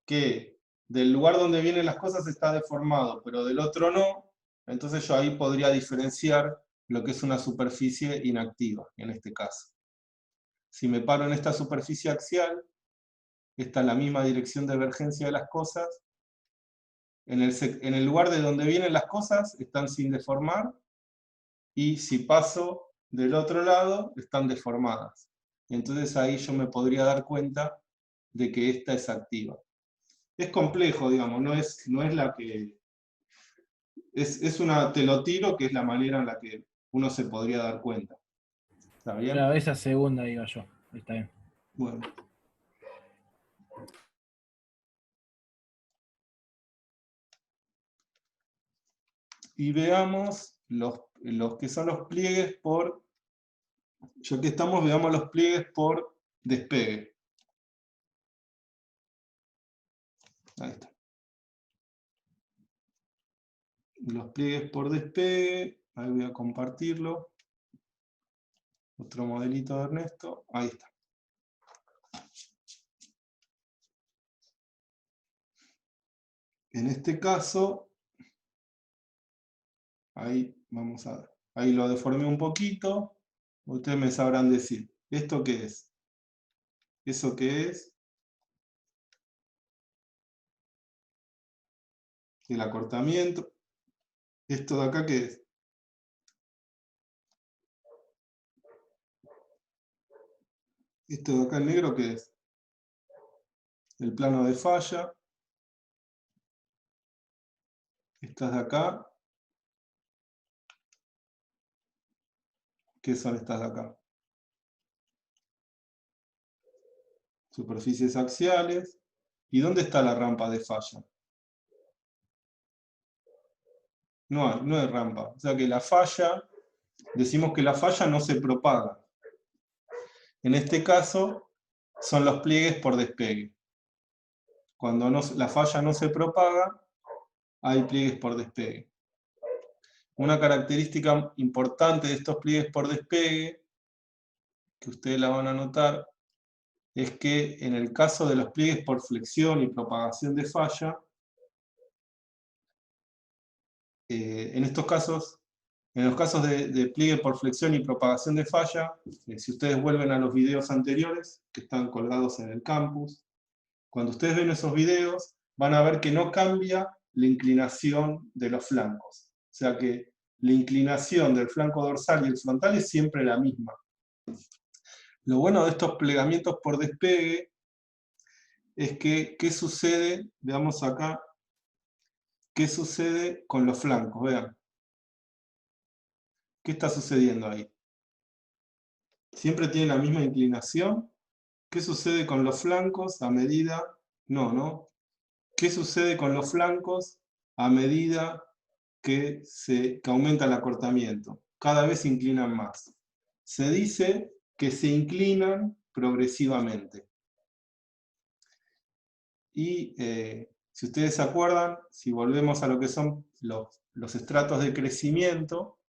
que del lugar donde vienen las cosas está deformado, pero del otro no, entonces yo ahí podría diferenciar lo que es una superficie inactiva, en este caso. Si me paro en esta superficie axial, está en la misma dirección de vergencia de las cosas, en el lugar de donde vienen las cosas están sin deformar, y si paso del otro lado, están deformadas. Entonces ahí yo me podría dar cuenta de que esta es activa. Es complejo, digamos, no es la que... te lo tiro, que es la manera en la que uno se podría dar cuenta. ¿Está bien? Claro, esa segunda, digo yo. Está bien. Bueno. Y veamos los que son los pliegues por... Ya que estamos, veamos los pliegues por despegue. Ahí está. Los pliegues por despegue, ahí voy a compartirlo. Otro modelito de Ernesto, ahí está. En este caso, ahí vamos a ver. Ahí lo deformé un poquito. Ustedes me sabrán decir, ¿esto qué es? ¿Eso qué es? El acortamiento. ¿Esto de acá qué es? ¿Esto de acá en negro qué es? El plano de falla. Estas de acá, ¿qué son estas de acá? Superficies axiales. ¿Y dónde está la rampa de falla? No hay rampa. O sea que la falla, decimos que la falla no se propaga. En este caso, son los pliegues por despegue. Cuando la falla no se propaga, hay pliegues por despegue. Una característica importante de estos pliegues por despegue, que ustedes la van a notar, es que en el caso de los pliegues por flexión y propagación de falla, en estos casos, en los casos de pliegue por flexión y propagación de falla, si ustedes vuelven a los videos anteriores, que están colgados en el campus, cuando ustedes ven esos videos, van a ver que no cambia la inclinación de los flancos. O sea que la inclinación del flanco dorsal y el frontal es siempre la misma. Lo bueno de estos plegamientos por despegue es que, ¿qué sucede? Veamos acá, ¿qué sucede con los flancos? Vean. ¿Qué está sucediendo ahí? ¿Siempre tiene la misma inclinación? ¿Qué sucede con los flancos a medida? No. ¿Qué sucede con los flancos a medida que aumenta el acortamiento? Cada vez se inclinan más. Se dice que se inclinan progresivamente. Y si ustedes se acuerdan, si volvemos a lo que son los estratos de crecimiento,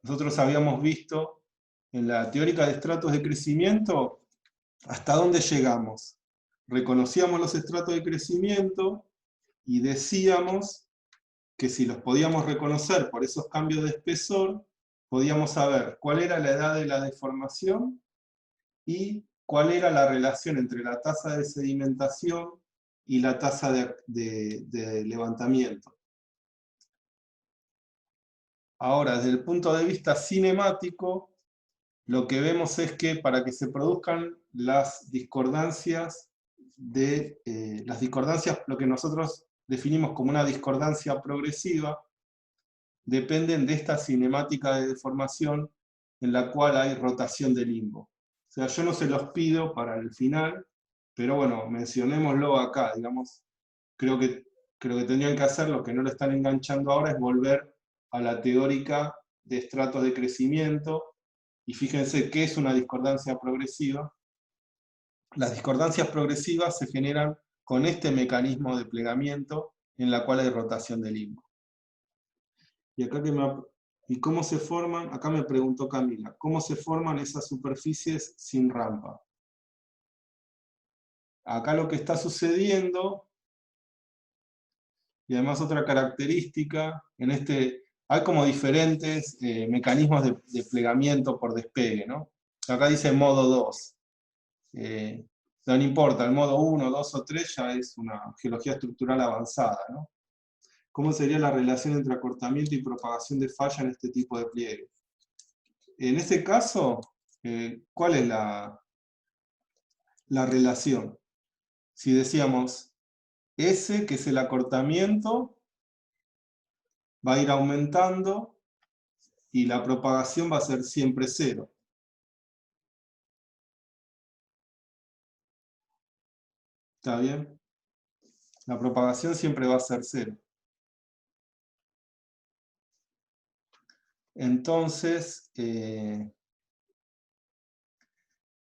nosotros habíamos visto en la teórica de estratos de crecimiento hasta dónde llegamos. Reconocíamos los estratos de crecimiento y decíamos que si los podíamos reconocer por esos cambios de espesor, podíamos saber cuál era la edad de la deformación y cuál era la relación entre la tasa de sedimentación y la tasa de levantamiento. Ahora, desde el punto de vista cinemático, lo que vemos es que para que se produzcan las discordancias, lo que nosotros definimos como una discordancia progresiva, dependen de esta cinemática de deformación en la cual hay rotación de limbo. O sea, yo no se los pido para el final, pero bueno, mencionémoslo acá, digamos. Creo que tendrían que hacer, lo que no lo están enganchando ahora, es volver a la teórica de estratos de crecimiento, y fíjense qué es una discordancia progresiva. Las discordancias progresivas se generan con este mecanismo de plegamiento en la cual hay rotación de limbo. Y acá ¿y cómo se forman? Acá me preguntó Camila, ¿cómo se forman esas superficies sin rampa? Acá lo que está sucediendo, y además otra característica, hay como diferentes mecanismos de plegamiento por despegue, ¿no? Acá dice modo 2. No importa, el modo 1, 2 o 3 ya es una geología estructural avanzada, ¿no? ¿Cómo sería la relación entre acortamiento y propagación de falla en este tipo de pliegue? En este caso, ¿cuál es la relación? Si decíamos S, que es el acortamiento, va a ir aumentando y la propagación va a ser siempre 0. ¿Está bien? La propagación siempre va a ser 0. Entonces, ¿qué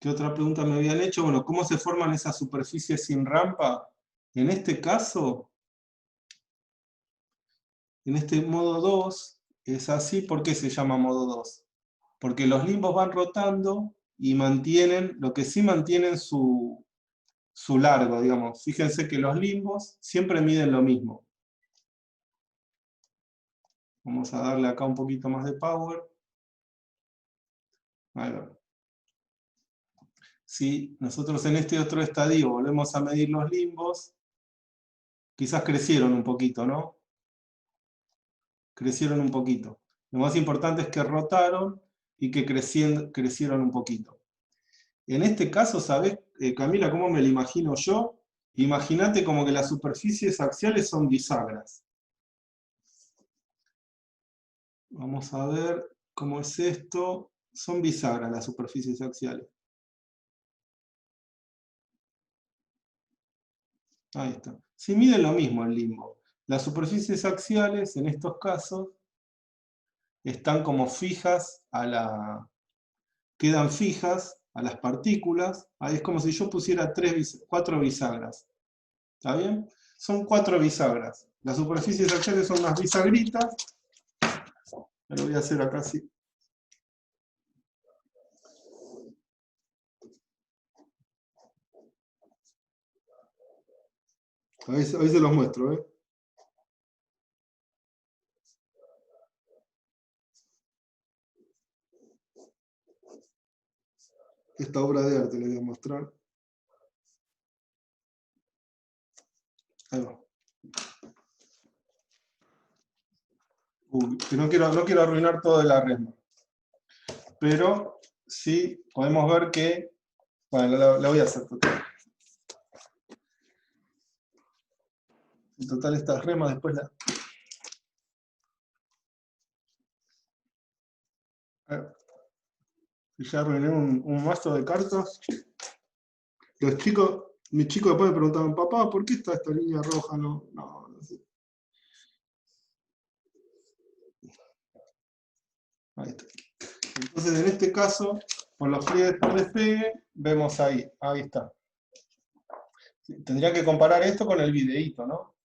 otra pregunta me habían hecho? Bueno, ¿cómo se forman esas superficies sin rampa? En este caso, en este modo 2, es así. ¿Por qué se llama modo 2? Porque los limbos van rotando y mantienen, lo que sí mantienen su largo, digamos. Fíjense que los limbos siempre miden lo mismo. Vamos a darle acá un poquito más de power. Ahí va. Si nosotros en este otro estadio volvemos a medir los limbos, quizás crecieron un poquito, ¿no? Crecieron un poquito. Lo más importante es que rotaron y que crecieron un poquito. En este caso, ¿sabés, Camila, cómo me lo imagino yo? Imagínate como que las superficies axiales son bisagras. Vamos a ver cómo es esto. Son bisagras las superficies axiales. Ahí está. Si miden lo mismo el limbo. Las superficies axiales, en estos casos, están como fijas quedan fijas a las partículas. Ahí es como si yo pusiera 4 bisagras. ¿Está bien? Son 4 bisagras. Las superficies axiales son unas bisagritas. Me lo voy a hacer acá así. Ahí se los muestro, ¿eh? Esta obra de arte les voy a mostrar. Ahí va. Que no quiero arruinar todo de la resma. Pero sí podemos ver que... Bueno, la voy a hacer total. En total estas remas después la... Ya arruiné un mazo de cartas. Mis chicos después me preguntaban, papá, ¿por qué está esta línea roja? No sé. Ahí está. Entonces, en este caso, con los pliegues por despegue, vemos ahí está. Tendría que comparar esto con el videíto, ¿no?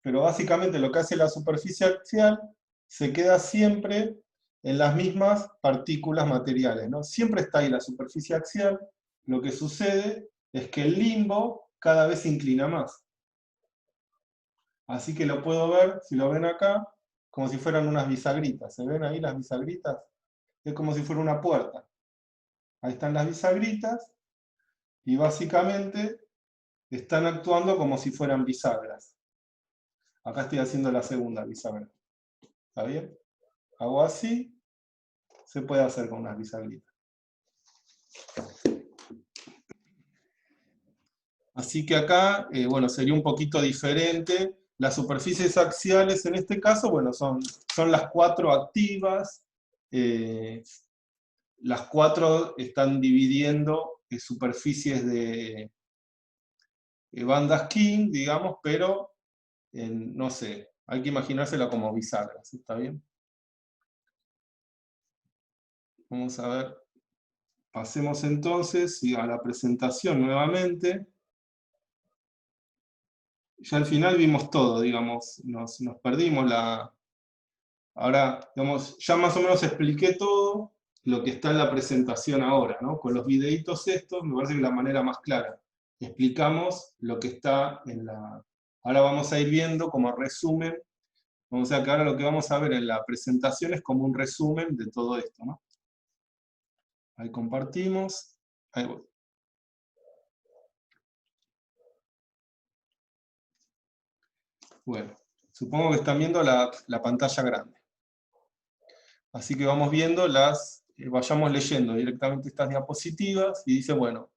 Pero básicamente lo que hace la superficie axial se queda siempre en las mismas partículas materiales, ¿no? Siempre está ahí la superficie axial. Lo que sucede es que el limbo cada vez se inclina más. Así que lo puedo ver, si lo ven acá, como si fueran unas bisagritas. ¿Se ven ahí las bisagritas? Es como si fuera una puerta. Ahí están las bisagritas, y básicamente están actuando como si fueran bisagras. Acá estoy haciendo la segunda bisagra. ¿Está bien? Hago así, se puede hacer con unas bisagritas. Así que acá, bueno, sería un poquito diferente. Las superficies axiales en este caso, bueno, son las 4 activas. Las 4 están dividiendo superficies de bandas King, digamos, pero no sé, hay que imaginársela como bisagras, ¿está bien? Vamos a ver, pasemos entonces a la presentación nuevamente. Ya al final vimos todo, digamos, nos perdimos Ahora, digamos, ya más o menos expliqué todo lo que está en la presentación ahora, ¿no? Con los videitos estos, me parece que es la manera más clara. Explicamos lo que está en la... Ahora vamos a ir viendo como resumen. O sea que ahora lo que vamos a ver en la presentación es como un resumen de todo esto, ¿no? Ahí compartimos. Ahí voy. Bueno, Supongo que están viendo la pantalla grande. Así que vamos viendo vayamos leyendo directamente estas diapositivas, y dice, bueno,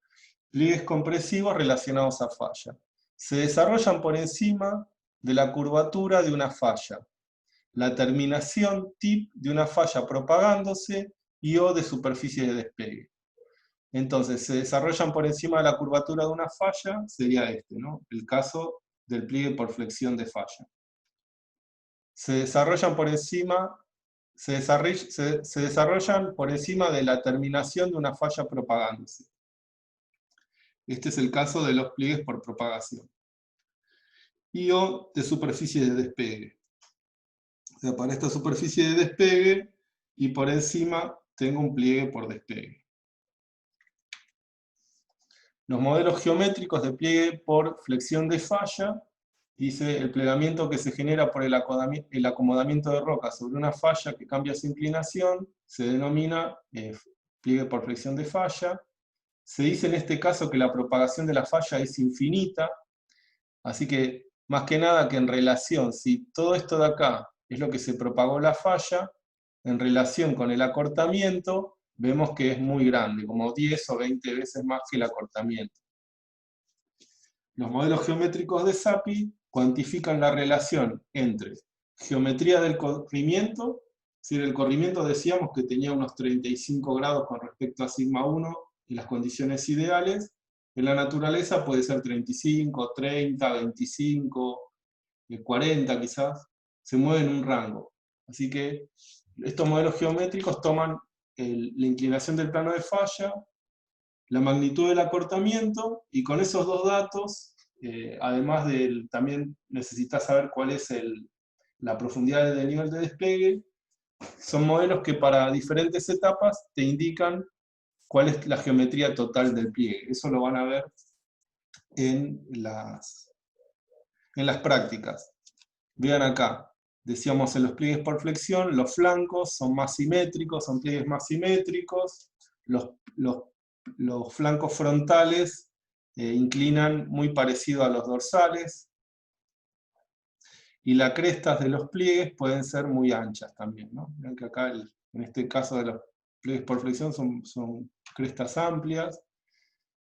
pliegues compresivos relacionados a falla. Se desarrollan por encima de la curvatura de una falla, la terminación tip de una falla propagándose y o de superficie de despegue. Entonces, se desarrollan por encima de la curvatura de una falla, sería este, ¿no? El caso del pliegue por flexión de falla. Se desarrollan por encima, se desarrollan por encima de la terminación de una falla propagándose. Este es el caso de los pliegues por propagación. Y o de superficie de despegue. O sea, para esta superficie de despegue, y por encima tengo un pliegue por despegue. Los modelos geométricos de pliegue por flexión de falla, dice el plegamiento que se genera por el acomodamiento de roca sobre una falla que cambia su inclinación, se denomina pliegue por flexión de falla. Se dice en este caso que la propagación de la falla es infinita, así que más que nada que en relación, si todo esto de acá es lo que se propagó la falla, en relación con el acortamiento, vemos que es muy grande, como 10 o 20 veces más que el acortamiento. Los modelos geométricos de SAPI cuantifican la relación entre geometría del corrimiento, es decir, el corrimiento decíamos que tenía unos 35 grados con respecto a sigma 1 y las condiciones ideales. En la naturaleza puede ser 35, 30, 25, 40 quizás, se mueve en un rango. Así que estos modelos geométricos toman la inclinación del plano de falla, la magnitud del acortamiento, y con esos dos datos, además también necesitas saber cuál es la profundidad del nivel de despegue, son modelos que para diferentes etapas te indican cuál es la geometría total del pliegue. Eso lo van a ver en las prácticas. Vean acá, decíamos en los pliegues por flexión, los flancos son más simétricos, son pliegues más simétricos, los flancos frontales inclinan muy parecido a los dorsales, y las crestas de los pliegues pueden ser muy anchas también, ¿no? Vean que acá, en este caso de los pliegues por flexión, son crestas amplias.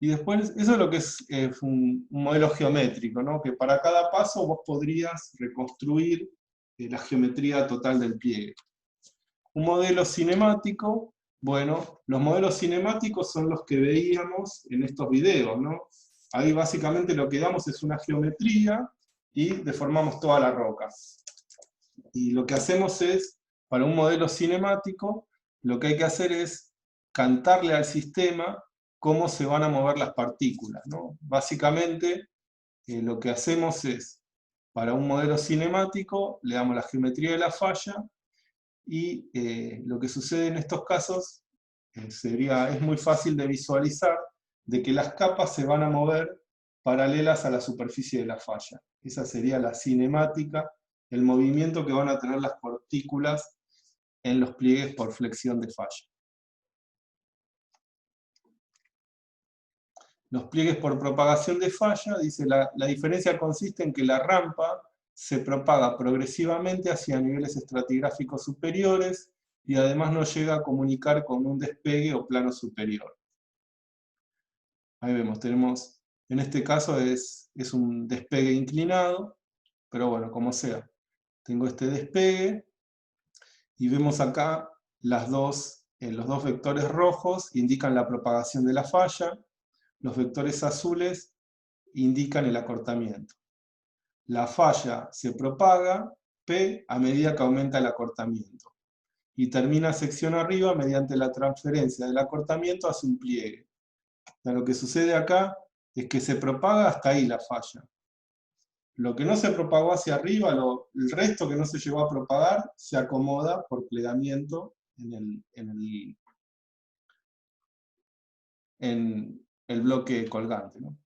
Y después, eso es lo que es un modelo geométrico, ¿no? Que para cada paso vos podrías reconstruir la geometría total del pliegue. Un modelo cinemático, bueno, los modelos cinemáticos son los que veíamos en estos videos, ¿no? Ahí básicamente lo que damos es una geometría y deformamos toda la roca. Y lo que hacemos es, para un modelo cinemático, lo que hay que hacer es cantarle al sistema cómo se van a mover las partículas, ¿no? Básicamente, lo que hacemos es, para un modelo cinemático, le damos la geometría de la falla, y lo que sucede en estos casos es muy fácil de visualizar, de que las capas se van a mover paralelas a la superficie de la falla. Esa sería la cinemática, el movimiento que van a tener las partículas en los pliegues por flexión de falla. Los pliegues por propagación de falla, dice, la diferencia consiste en que la rampa se propaga progresivamente hacia niveles estratigráficos superiores, y además no llega a comunicar con un despegue o plano superior. Ahí vemos, en este caso es un despegue inclinado, pero bueno, como sea. Tengo este despegue, y vemos acá los dos vectores rojos indican la propagación de la falla, los vectores azules indican el acortamiento. La falla se propaga, P, a medida que aumenta el acortamiento, y termina sección arriba mediante la transferencia del acortamiento hacia un pliegue. O sea, lo que sucede acá es que se propaga hasta ahí la falla. Lo que no se propagó hacia arriba, el resto que no se llegó a propagar, se acomoda por plegamiento en el bloque colgante, ¿no?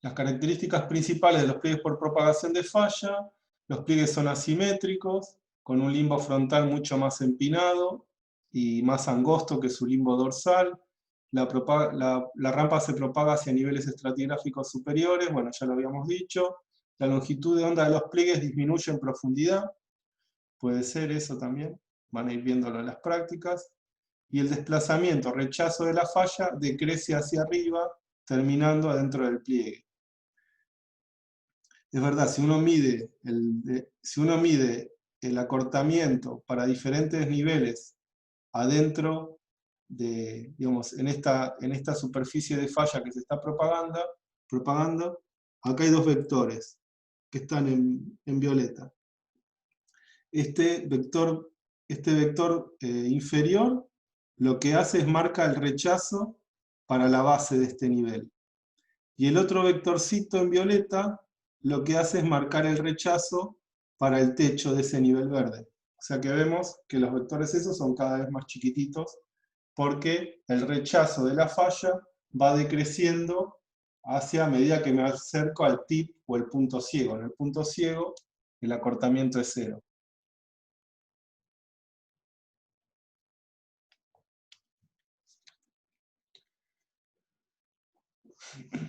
Las características principales de los pliegues por propagación de falla: los pliegues son asimétricos, con un limbo frontal mucho más empinado, y más angosto que su limbo dorsal. La rampa se propaga hacia niveles estratigráficos superiores, bueno, ya lo habíamos dicho. La longitud de onda de los pliegues disminuye en profundidad, puede ser eso también, van a ir viéndolo en las prácticas. Y el desplazamiento, rechazo de la falla, decrece hacia arriba, terminando adentro del pliegue. Es verdad, si uno mide el acortamiento para diferentes niveles adentro de, digamos, en esta superficie de falla que se está propagando, acá hay dos vectores que están en violeta. Este vector inferior lo que hace es marca el rechazo para la base de este nivel. Y el otro vectorcito en violeta lo que hace es marcar el rechazo para el techo de ese nivel verde. O sea que vemos que los vectores esos son cada vez más chiquititos porque el rechazo de la falla va decreciendo hacia medida que me acerco al tip o el punto ciego. En el punto ciego el acortamiento es 0.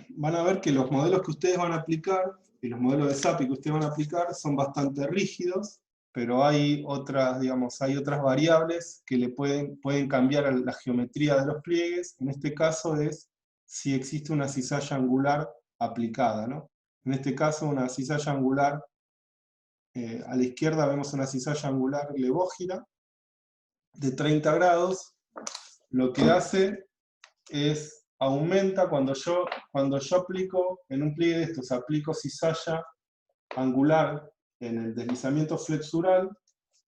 Van a ver que los modelos que ustedes van a aplicar, y los modelos de SAPI que ustedes van a aplicar, son bastante rígidos, pero hay otras, digamos, hay otras variables que le pueden cambiar la geometría de los pliegues. En este caso es si existe una cizalla angular aplicada, ¿no? En este caso una cizalla angular, a la izquierda vemos una cizalla angular levógira de 30 grados, lo que hace es aumenta cuando yo aplico, en un pliegue de estos, aplico cizalla angular en el deslizamiento flexural,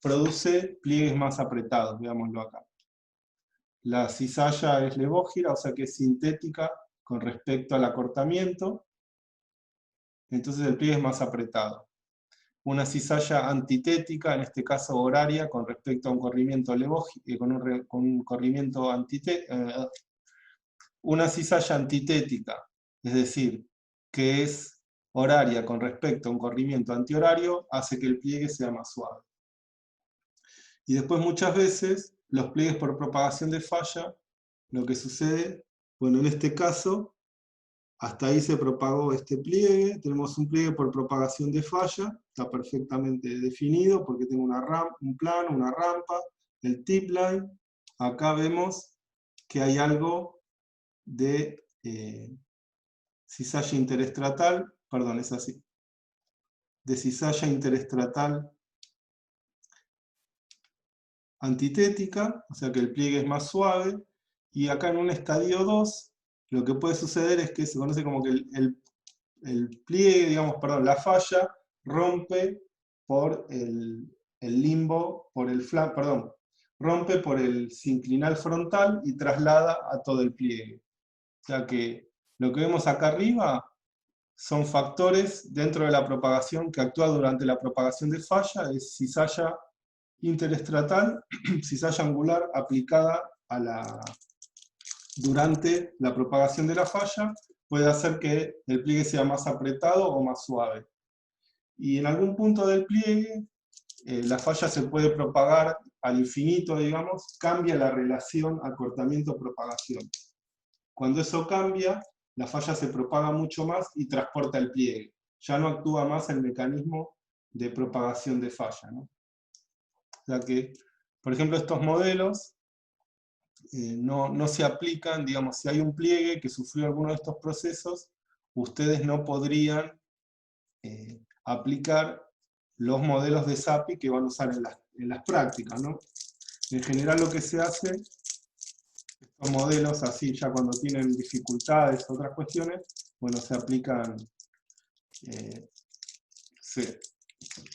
produce pliegues más apretados, veámoslo acá. La cizalla es levógira, o sea que es sintética con respecto al acortamiento, entonces el pliegue es más apretado. Una cizalla antitética, en este caso horaria, con respecto a un corrimiento levógico, con un corrimiento antitético, una cizalla antitética, es decir, que es horaria con respecto a un corrimiento antihorario, hace que el pliegue sea más suave. Y después muchas veces, los pliegues por propagación de falla, lo que sucede, bueno, en este caso, hasta ahí se propagó este pliegue, tenemos un pliegue por propagación de falla, está perfectamente definido porque tengo un plano, una rampa, el tip line. Acá vemos que hay algo de cizalla interestratal, perdón, es así, de cizalla interestratal antitética, o sea que el pliegue es más suave, y acá en un estadio 2, lo que puede suceder es que se conoce como que el pliegue, digamos, perdón, la falla rompe por el limbo, por el flanco, perdón, rompe por el sinclinal frontal y traslada a todo el pliegue. O sea que lo que vemos acá arriba son factores dentro de la propagación que actúa durante la propagación de falla, es cizalla interestratal, cizalla angular aplicada durante la propagación de la falla, puede hacer que el pliegue sea más apretado o más suave. Y en algún punto del pliegue, la falla se puede propagar al infinito, digamos, cambia la relación acortamiento-propagación. Cuando eso cambia, la falla se propaga mucho más y transporta el pliegue. Ya no actúa más el mecanismo de propagación de falla, ¿no? O sea que, por ejemplo, estos modelos no se aplican, digamos, si hay un pliegue que sufrió alguno de estos procesos, ustedes no podrían aplicar los modelos de SAPI que van a usar en las prácticas, ¿no? En general lo que se hace, estos modelos así ya cuando tienen dificultades o otras cuestiones, bueno, se aplican,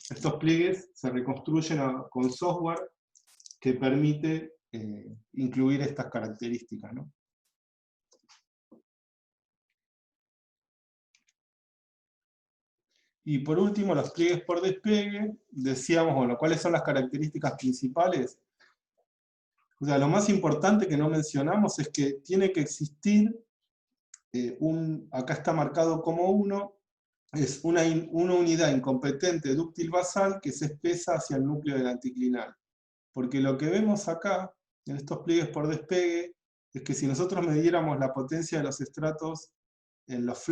estos pliegues se reconstruyen con software que permite incluir estas características, ¿no? Y por último, los pliegues por despegue, decíamos, bueno, ¿cuáles son las características principales? O sea, lo más importante que no mencionamos es que tiene que existir, acá está marcado como 1, es una unidad incompetente dúctil basal que se espesa hacia el núcleo del anticlinal. Porque lo que vemos acá en estos pliegues por despegue es que si nosotros midiéramos la potencia de los estratos en los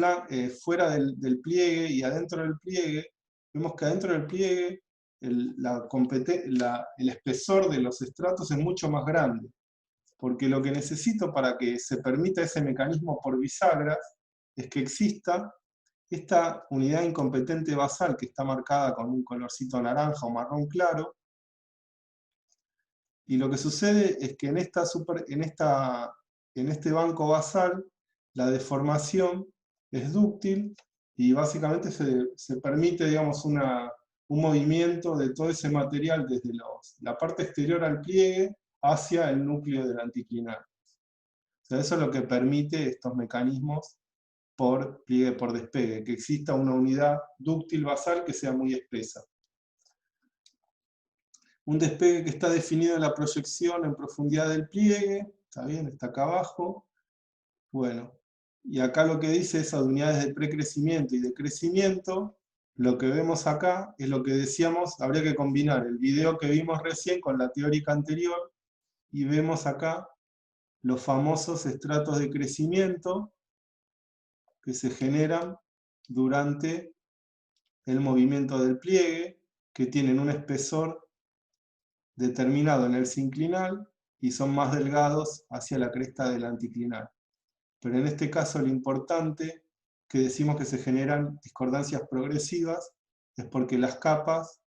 fuera del pliegue y adentro del pliegue, vemos que adentro del pliegue el espesor de los estratos es mucho más grande, porque lo que necesito para que se permita ese mecanismo por bisagras es que exista esta unidad incompetente basal que está marcada con un colorcito naranja o marrón claro, y lo que sucede es que en este banco basal la deformación es dúctil y básicamente se permite, digamos, un movimiento de todo ese material desde la parte exterior al pliegue hacia el núcleo del anticlinal. O sea, eso es lo que permite estos mecanismos por pliegue por despegue, que exista una unidad dúctil basal que sea muy espesa. Un despegue que está definido en la proyección en profundidad del pliegue, está bien, está acá abajo. Bueno, y acá lo que dice es de unidades de precrecimiento y de crecimiento. Lo que vemos acá es lo que decíamos, habría que combinar el video que vimos recién con la teórica anterior, y vemos acá los famosos estratos de crecimiento que se generan durante el movimiento del pliegue, que tienen un espesor determinado en el sinclinal y son más delgados hacia la cresta del anticlinal. Pero en este caso lo importante que decimos que se generan discordancias progresivas es porque las capas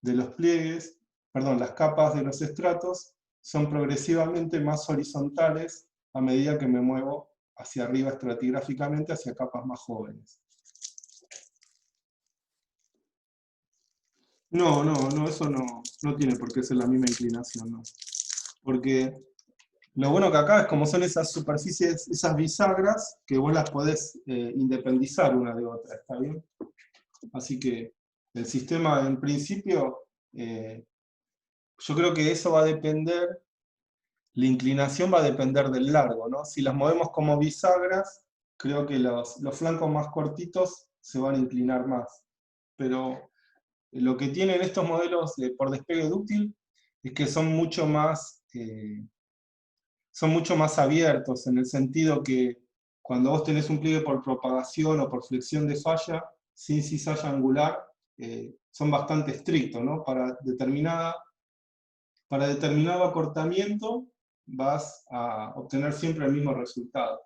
de los pliegues, perdón, las capas de los estratos son progresivamente más horizontales a medida que me muevo hacia arriba estratigráficamente hacia capas más jóvenes. No, eso no tiene por qué ser la misma inclinación, no. Porque lo bueno que acá es como son esas superficies, esas bisagras, que vos las podés independizar una de otra, ¿está bien? Así que el sistema en principio, yo creo que eso va a depender, la inclinación va a depender del largo, ¿no? Si las movemos como bisagras, creo que los flancos más cortitos se van a inclinar más. Pero lo que tienen estos modelos por despegue dúctil es que son mucho más abiertos, en el sentido que cuando vos tenés un pliegue por propagación o por flexión de falla, sin cizalla angular, son bastante estrictos, ¿no? Para determinado acortamiento vas a obtener siempre el mismo resultado.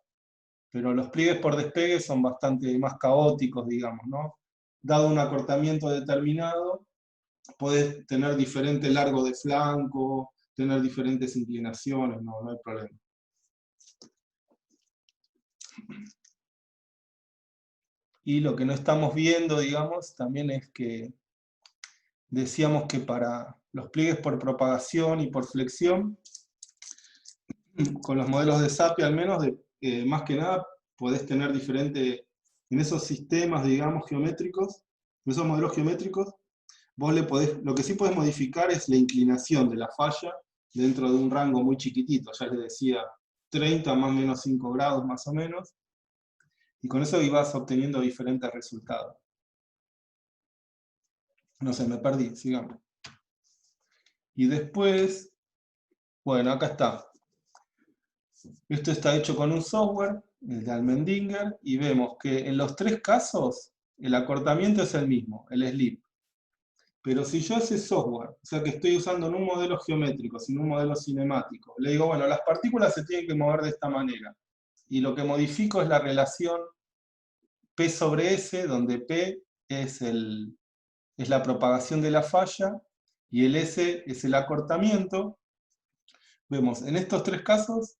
Pero los pliegues por despegue son bastante más caóticos, digamos, ¿no? Dado un acortamiento determinado, podés tener diferente largo de flanco, tener diferentes inclinaciones, no hay problema. Y lo que no estamos viendo, digamos, también es que decíamos que para los pliegues por propagación y por flexión, con los modelos de SAPI al menos, más que nada, podés tener diferente, en esos sistemas, digamos, geométricos, en esos modelos geométricos, vos lo que sí podés modificar es la inclinación de la falla dentro de un rango muy chiquitito, ya les decía, 30 más o menos 5 grados más o menos, y con eso ibas obteniendo diferentes resultados. No sé, me perdí, sigamos. Y después, bueno, acá está. Esto está hecho con un software, el de Allmendinger, y vemos que en los tres casos el acortamiento es el mismo, el slip. Pero si yo ese software, o sea que estoy usando en un modelo geométrico, sin un modelo cinemático, le digo, bueno, las partículas se tienen que mover de esta manera, y lo que modifico es la relación P sobre S, donde P es la propagación de la falla, y el S es el acortamiento. Vemos, en estos tres casos,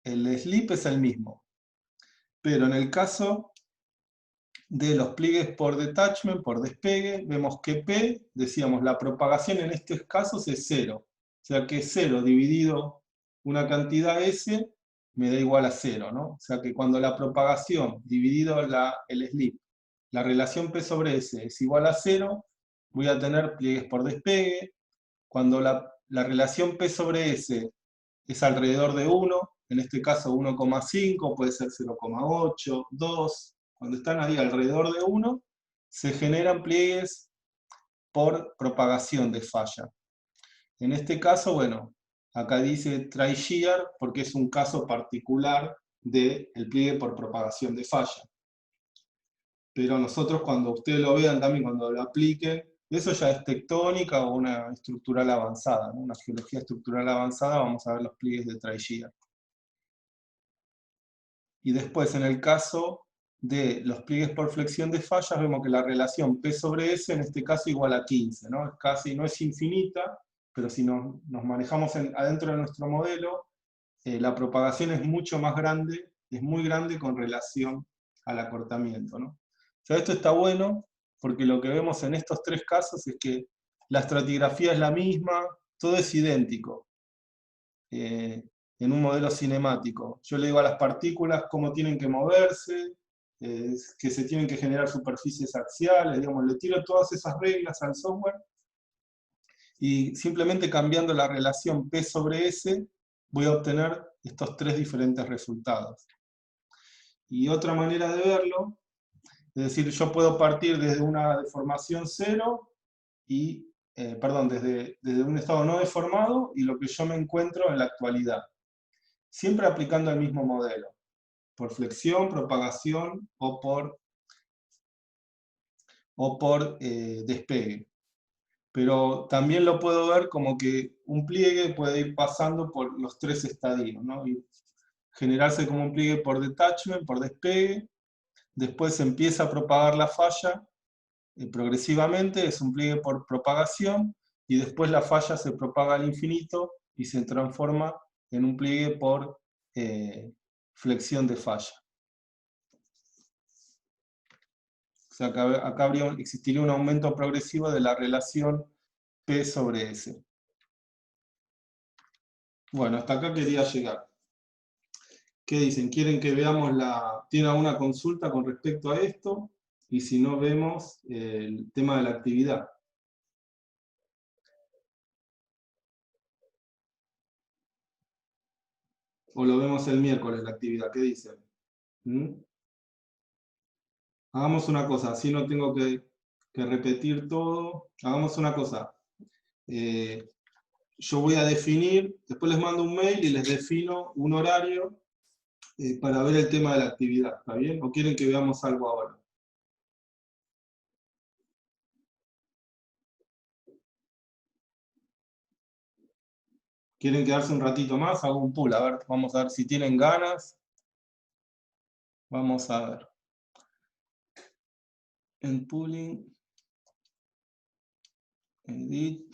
el slip es el mismo. Pero en el caso de los pliegues por detachment, por despegue, vemos que P, decíamos, la propagación en estos casos es 0. O sea que 0 dividido una cantidad S me da igual a 0, ¿no? O sea que cuando la propagación dividido el slip, la relación P sobre S es igual a 0, voy a tener pliegues por despegue. Cuando la relación P sobre S es alrededor de 1, en este caso 1,5, puede ser 0,8, 2, cuando están ahí alrededor de 1, se generan pliegues por propagación de falla. En este caso, bueno, Acá dice try shear porque es un caso particular del pliegue por propagación de falla. Pero nosotros cuando ustedes lo vean también, cuando lo apliquen, eso ya es tectónica o una estructural avanzada, ¿no? Una geología estructural avanzada, vamos a ver los pliegues de try shear. Y después, en el caso de los pliegues por flexión de fallas, vemos que la relación P sobre S, en este caso, igual a 15, ¿no? No es infinita, pero si nos manejamos adentro de nuestro modelo, la propagación es mucho más grande, es muy grande con relación al acortamiento, ¿no? O sea, esto está bueno, porque lo que vemos en estos tres casos es que la estratigrafía es la misma, todo es idéntico. En un modelo cinemático. Yo le digo a las partículas cómo tienen que moverse, que se tienen que generar superficies axiales, digamos, le tiro todas esas reglas al software, y simplemente cambiando la relación P sobre S, voy a obtener estos tres diferentes resultados. Y otra manera de verlo, es decir, yo puedo partir desde una deformación cero, y, desde un estado no deformado, y lo que yo me encuentro en la actualidad. Siempre aplicando el mismo modelo, por flexión, propagación o por despegue. Pero también lo puedo ver como que un pliegue puede ir pasando por los tres estadios, ¿no? Y generarse como un pliegue por detachment, por despegue, después se empieza a propagar la falla progresivamente, es un pliegue por propagación, y después la falla se propaga al infinito y se transforma en un pliegue por flexión de falla. O sea, acá existiría un aumento progresivo de la relación P sobre S. Bueno, hasta acá quería llegar. ¿Qué dicen? ¿Quieren que veamos ¿Tienen alguna consulta con respecto a esto? Y si no, vemos el tema de la actividad. O lo vemos el miércoles, la actividad. ¿Qué dicen? ¿Mm? Hagamos una cosa, así no tengo que repetir todo. Hagamos una cosa. Yo voy a definir, después les mando un mail y les defino un horario para ver el tema de la actividad, ¿está bien? ¿O quieren que veamos algo ahora? ¿Quieren quedarse un ratito más? Hago un pool, a ver, vamos a ver si tienen ganas. Vamos a ver. En pooling, edit.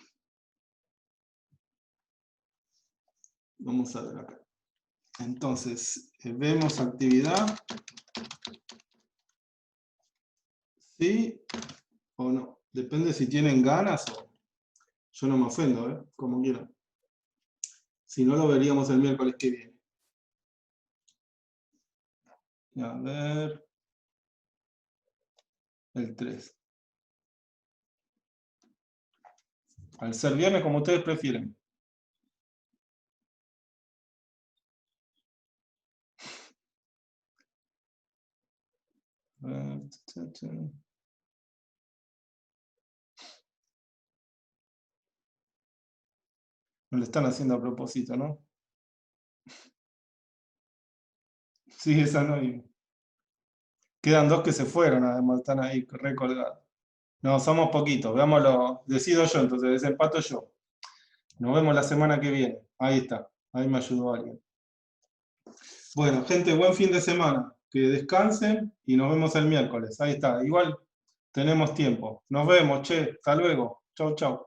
Vamos a ver acá. Entonces, vemos actividad. ¿Sí o no? Depende si tienen ganas o... Yo no me ofendo, como quieran. Si no, lo veríamos el miércoles que viene. A ver. El 3. Al ser viernes, como ustedes prefieren. No le están haciendo a propósito, ¿no? Sí, esa no. Quedan dos que se fueron, además, están ahí recolgados. No, somos poquitos, veámoslo. Decido yo, entonces desempato yo. Nos vemos la semana que viene. Ahí está, ahí me ayudó alguien. Bueno, gente, buen fin de semana. Que descansen y nos vemos el miércoles. Ahí está, igual tenemos tiempo. Nos vemos, che. Hasta luego. Chau, chau.